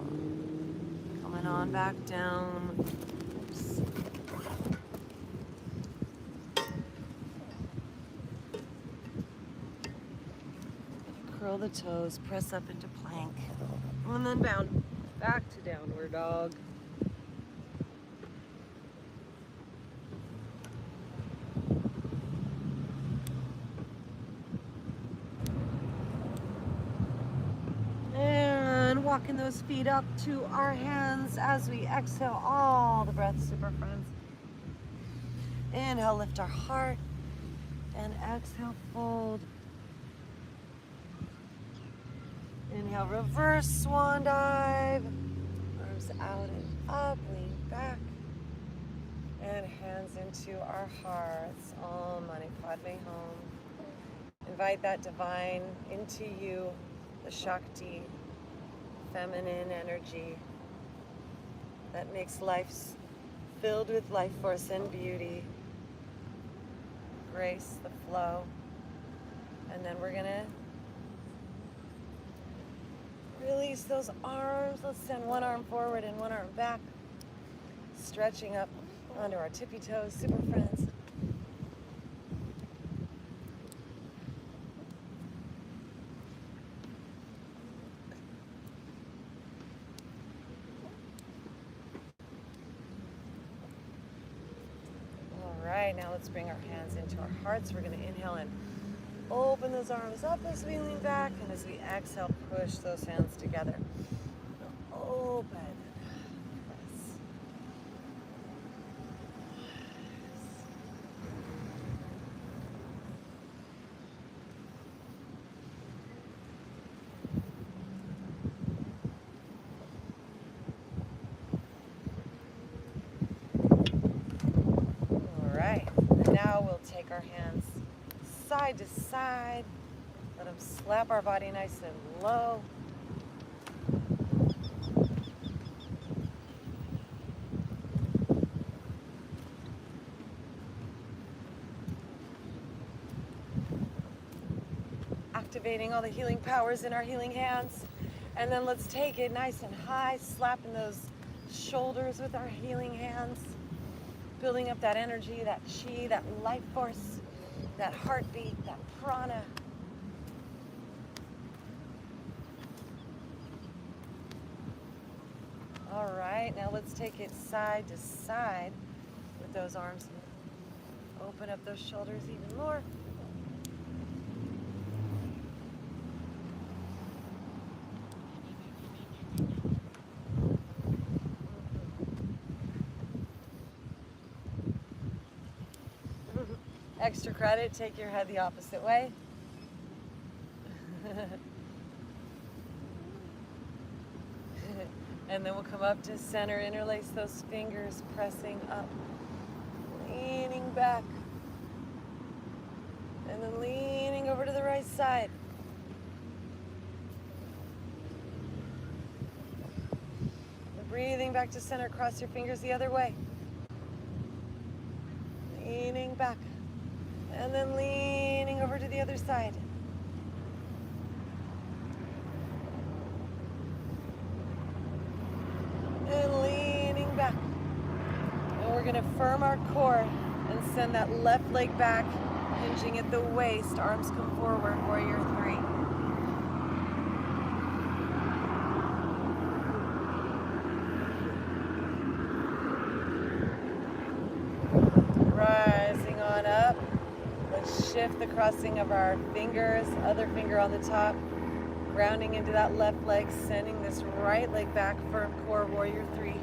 Coming on back down. Oops. Curl the toes, press up into plank. And then bound back to downward dog. And walking those feet up to our hands as we exhale all the breath, super friends. Inhale, lift our heart. And exhale, fold. Inhale, reverse swan dive. Arms out and up, lean back. And hands into our hearts. Om Mani Padme Hum. Invite that divine into you, the Shakti, feminine energy that makes life filled with life force and beauty. Grace the flow. And then we're gonna release those arms. Let's send one arm forward and one arm back. Stretching up onto our tippy toes, super friends. All right, now let's bring our hands into our hearts. We're gonna inhale and open those arms up as we lean back, and as we exhale, push those hands together. Open. Press. All right, and now we'll take our hands side to side. Let them slap our body nice and low. Activating all the healing powers in our healing hands. And then let's take it nice and high, slapping those shoulders with our healing hands. Building up that energy, that chi, that life force, that heartbeat, that prana. All right, now let's take it side to side with those arms. Open up those shoulders even more. Extra credit, take your head the opposite way. And then we'll come up to center, interlace those fingers, pressing up, leaning back, and then leaning over to the right side. And breathing back to center, cross your fingers the other way. Leaning back, and then leaning over to the other side. And leaning back. And we're gonna firm our core and send that left leg back, hinging at the waist. Arms come forward, warrior three. Rising on up. Let's shift the crossing of our fingers, other finger on the top. Grounding into that left leg, sending this right leg back, firm core, warrior three.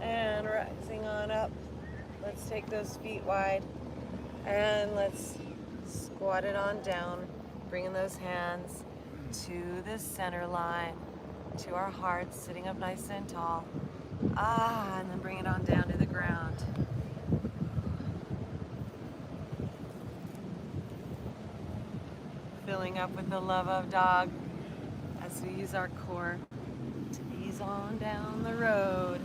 And rising on up. Let's take those feet wide and let's squat it on down, bringing those hands to the center line, to our hearts, sitting up nice and tall. And then bring it on down to the ground. Filling up with the love of dog as we use our core to ease on down the road.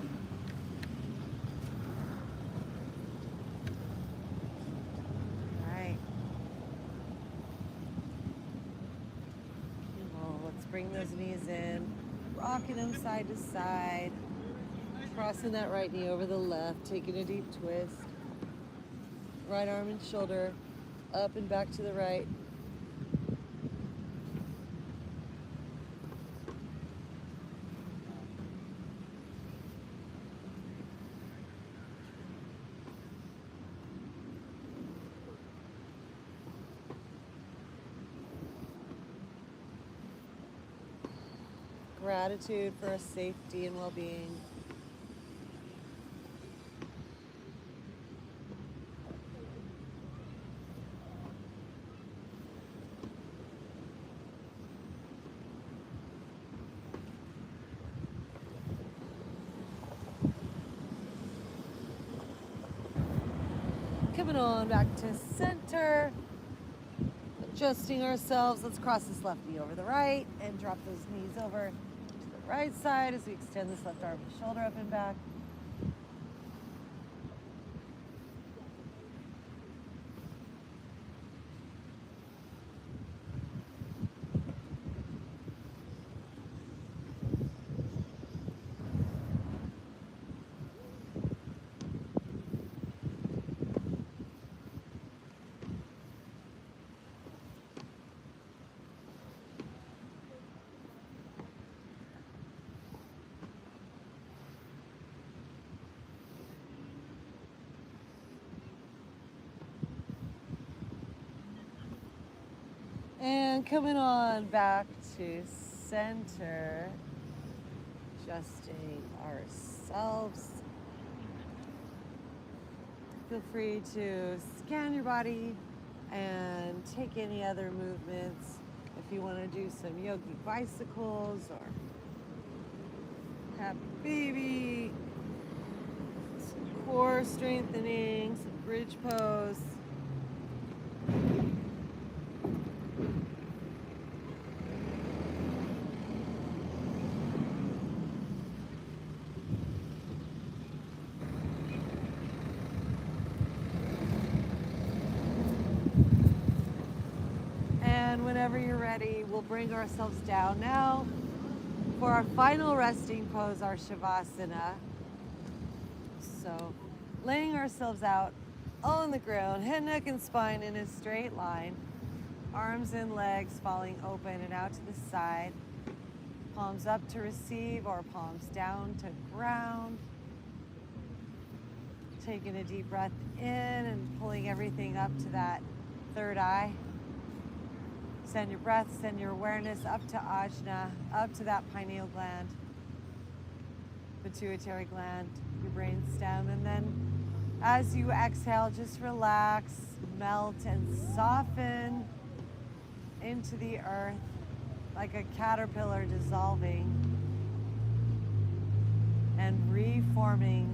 All right. Well, let's bring those knees in, rocking them side to side, crossing that right knee over the left, taking a deep twist. Right arm and shoulder up and back to the right. Gratitude for our safety and well-being. Coming on back to center. Adjusting ourselves. Let's cross this left knee over the right and drop those knees over to the right side as we extend this left arm and shoulder up and back. And coming on back to center, adjusting ourselves. Feel free to scan your body and take any other movements. If you want to do some yogi bicycles or happy baby, some core strengthening, some bridge pose. Whenever you're ready, we'll bring ourselves down now for our final resting pose, our shavasana. So laying ourselves out on the ground, head, neck, and spine in a straight line, arms and legs falling open and out to the side, palms up to receive or palms down to ground. Taking a deep breath in and pulling everything up to that third eye. Send your breath, send your awareness up to ajna, up to that pineal gland, pituitary gland, your brain stem. And then as you exhale, just relax, melt, and soften into the earth like a caterpillar dissolving and reforming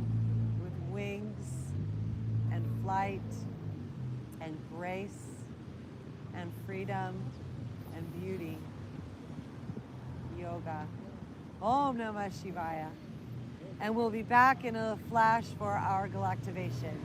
with wings and flight and grace and freedom and beauty. Yoga. Om Namah Shivaya. And we'll be back in a flash for our Galactivation.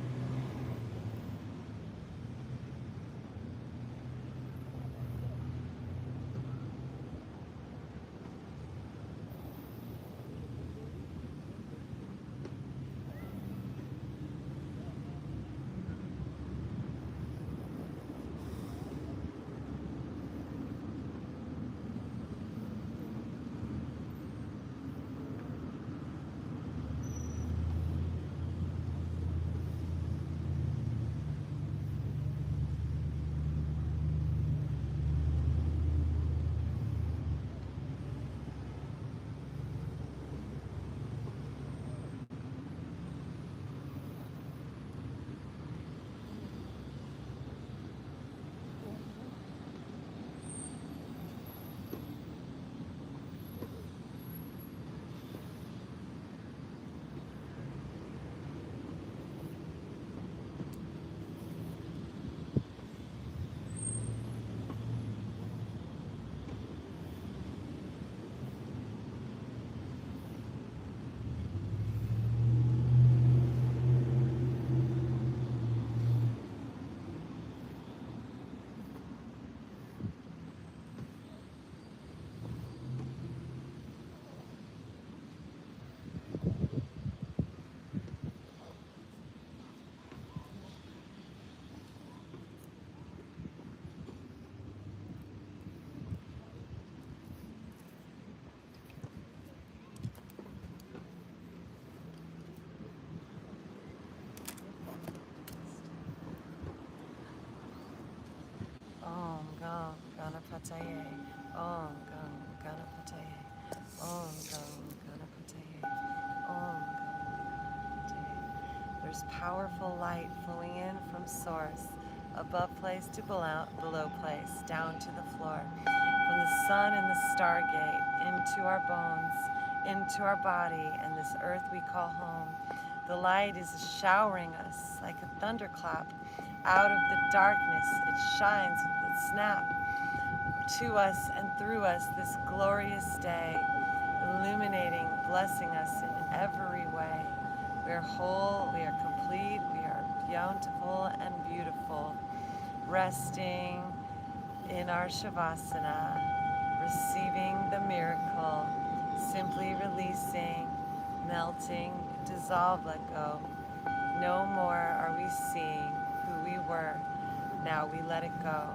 Ganapataye. Om Gam Ganapataye. Om Gam Ganapataye. Om Gam Ganapataye. There's powerful light flowing in from source, above place to below place, down to the floor, from the sun and the stargate, into our bones, into our body, and this earth we call home. The light is showering us like a thunderclap out of the darkness. It shines with its snap to us and through us this glorious day, illuminating, blessing us in every way. We are whole, we are complete, we are bountiful and beautiful, resting in our shavasana, receiving the miracle, simply releasing, melting, dissolve, let go. No more are we seeing who we were. Now we let it go.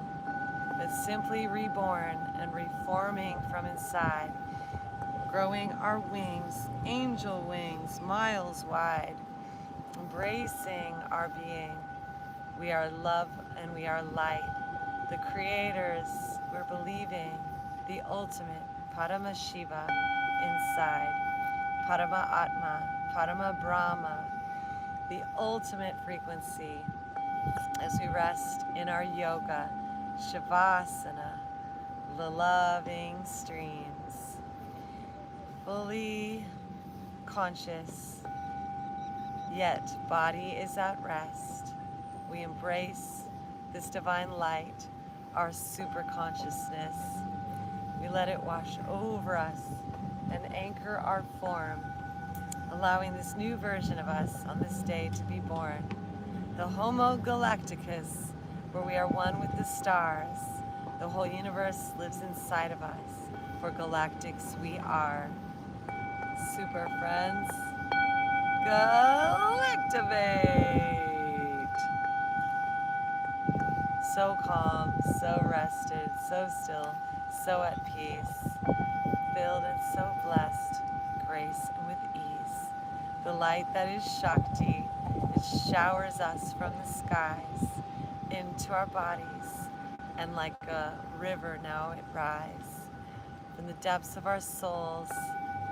But simply reborn and reforming from inside, growing our wings, angel wings, miles wide, embracing our being. We are love and we are light. The creators, we're believing the ultimate Parama Shiva inside, Parama Atma, Parama Brahma, the ultimate frequency as we rest in our yoga, shavasana, the loving streams, fully conscious, yet body is at rest. We embrace this divine light, our super consciousness. We let it wash over us and anchor our form, allowing this new version of us on this day to be born. The Homo Galacticus, where we are one with the stars. The whole universe lives inside of us. For galactics we are. Super friends, Galactivate! So calm, so rested, so still, so at peace, filled and so blessed, grace and with ease. The light that is Shakti, it showers us from the skies into our bodies, and like a river now it rises from the depths of our souls,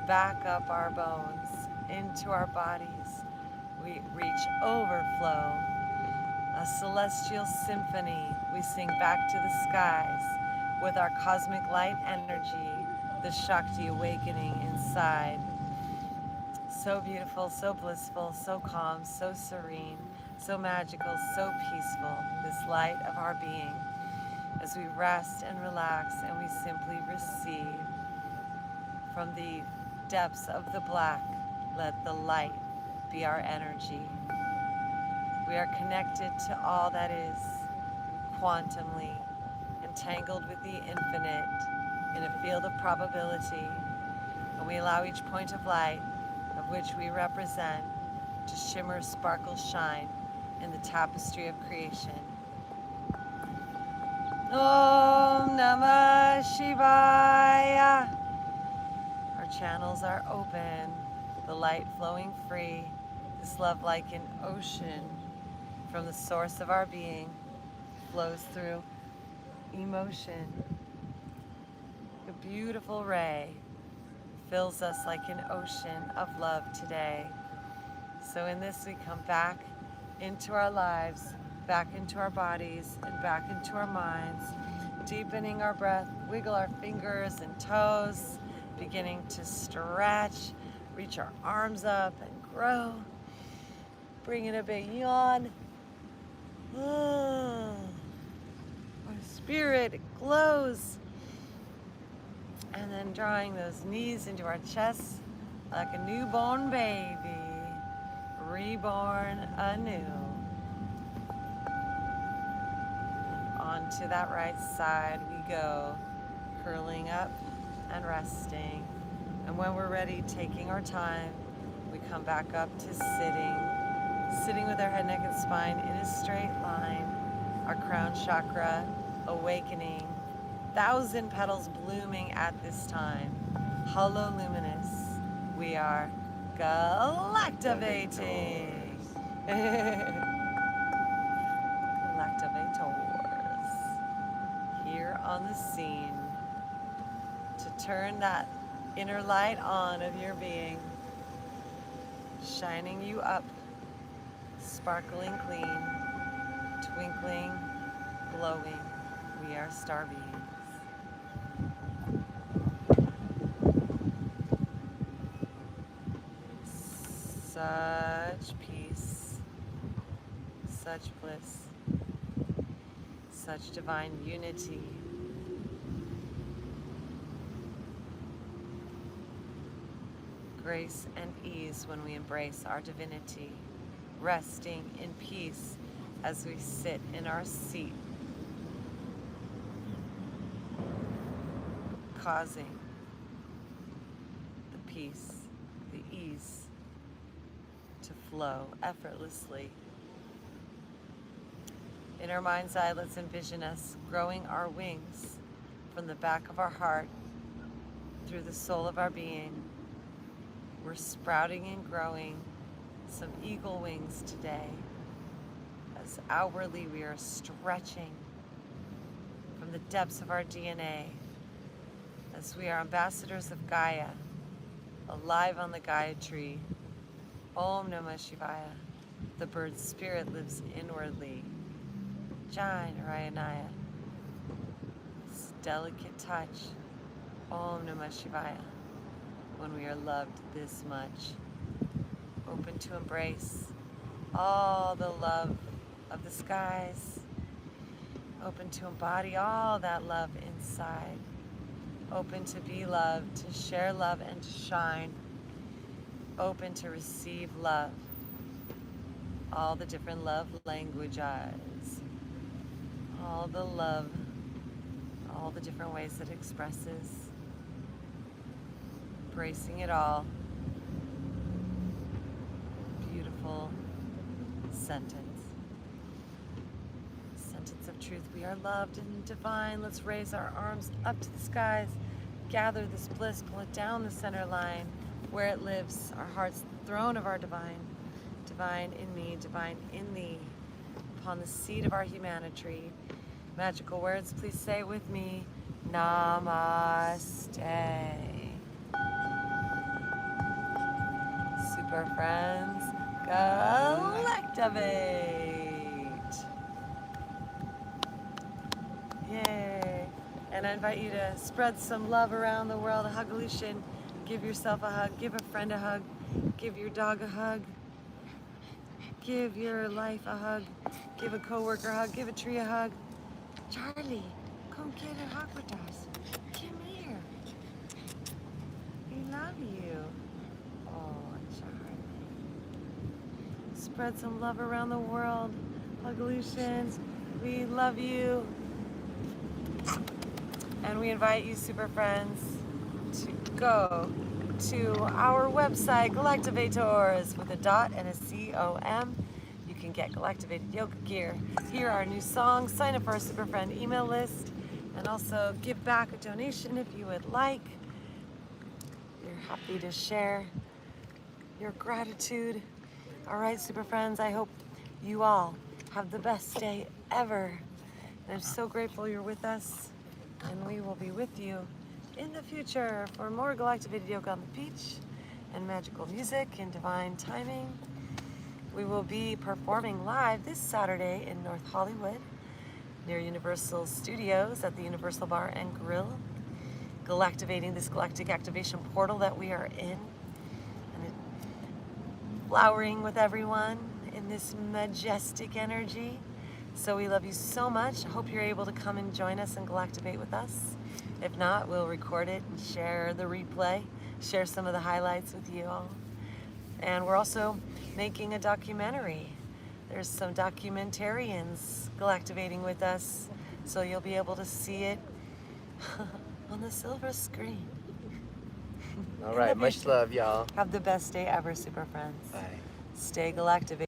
back up our bones, into our bodies. We reach overflow, a celestial symphony we sing back to the skies with our cosmic light energy, the Shakti awakening inside. So beautiful, so blissful, so calm, so serene, so magical, so peaceful, this light of our being. As we rest and relax and we simply receive from the depths of the black, let the light be our energy. We are connected to all that is, quantumly, entangled with the infinite in a field of probability, and we allow each point of light of which we represent to shimmer, sparkle, shine in the tapestry of creation. Om Namah Shivaya. Our channels are open, the light flowing free, this love like an ocean from the source of our being flows through emotion. A beautiful ray fills us like an ocean of love today. So in this we come back into our lives, back into our bodies, and back into our minds, deepening our breath, wiggle our fingers and toes, beginning to stretch, reach our arms up and grow, bring in a big yawn. Our spirit glows. And then drawing those knees into our chest like a newborn baby, reborn anew. Onto that right side we go, curling up and resting. And when we're ready, taking our time, we come back up to sitting with our head, neck, and spine in a straight line, our crown chakra awakening, 1,000 petals blooming at this time, hollow luminous. We are Galactivating. Galactivators. Here on the scene, Turn that inner light on of your being, shining you up, sparkling clean, twinkling, glowing. We are star beings. Such peace, such bliss, such divine unity. Grace and ease when we embrace our divinity, resting in peace as we sit in our seat, causing the peace, the ease to flow effortlessly. In our mind's eye, let's envision us growing our wings from the back of our heart through the soul of our being. We're sprouting and growing some eagle wings today, as outwardly we are stretching from the depths of our DNA, as we are ambassadors of Gaia, alive on the Gaia tree. Om Namah Shivaya. The bird spirit lives inwardly. Jai Narayanaya. This delicate touch. Om Namah Shivaya. When we are loved this much, open to embrace all the love of the skies, open to embody all that love inside, open to be loved, to share love and to shine, open to receive love, all the different love languages, all the love, all the different ways it expresses. Embracing it all. Beautiful sentence. Sentence of truth. We are loved and divine. Let's raise our arms up to the skies. Gather this bliss. Pull it down the center line where it lives. Our heart's the throne of our divine. Divine in me, divine in thee. Upon the seat of our humanity. Magical words, please say with me. Namaste. Super friends, Galactivate! Yay! And I invite you to spread some love around the world, a hugolution. Give yourself a hug, give a friend a hug, give your dog a hug, give your life a hug, give a coworker a hug, give a tree a hug. Charlie, come get a hug with us. Come here. We love you. Spread some love around the world. Hugolutions, we love you. And we invite you, super friends, to go to our website, Galactivators, with a dot and a C-O-M. You can get Galactivated yoga gear, hear our new songs, sign up for our super friend email list, and also give back a donation if you would like. You're happy to share your gratitude. All right, super friends, I hope you all have the best day ever. And I'm so grateful you're with us, and we will be with you in the future for more Galactivated yoga on the beach and magical music and divine timing. We will be performing live this Saturday in North Hollywood near Universal Studios at the Universal Bar and Grill, galactivating this galactic activation portal that we are in. Flowering with everyone in this majestic energy. So we love you so much. I hope you're able to come and join us and Galactivate with us. If not, we'll record it and share the replay, share some of the highlights with you all. And we're also making a documentary. There's some documentarians Galactivating with us, so you'll be able to see it on the silver screen. All right, much love, y'all. Have the best day ever, super friends. Bye. Stay galactivated.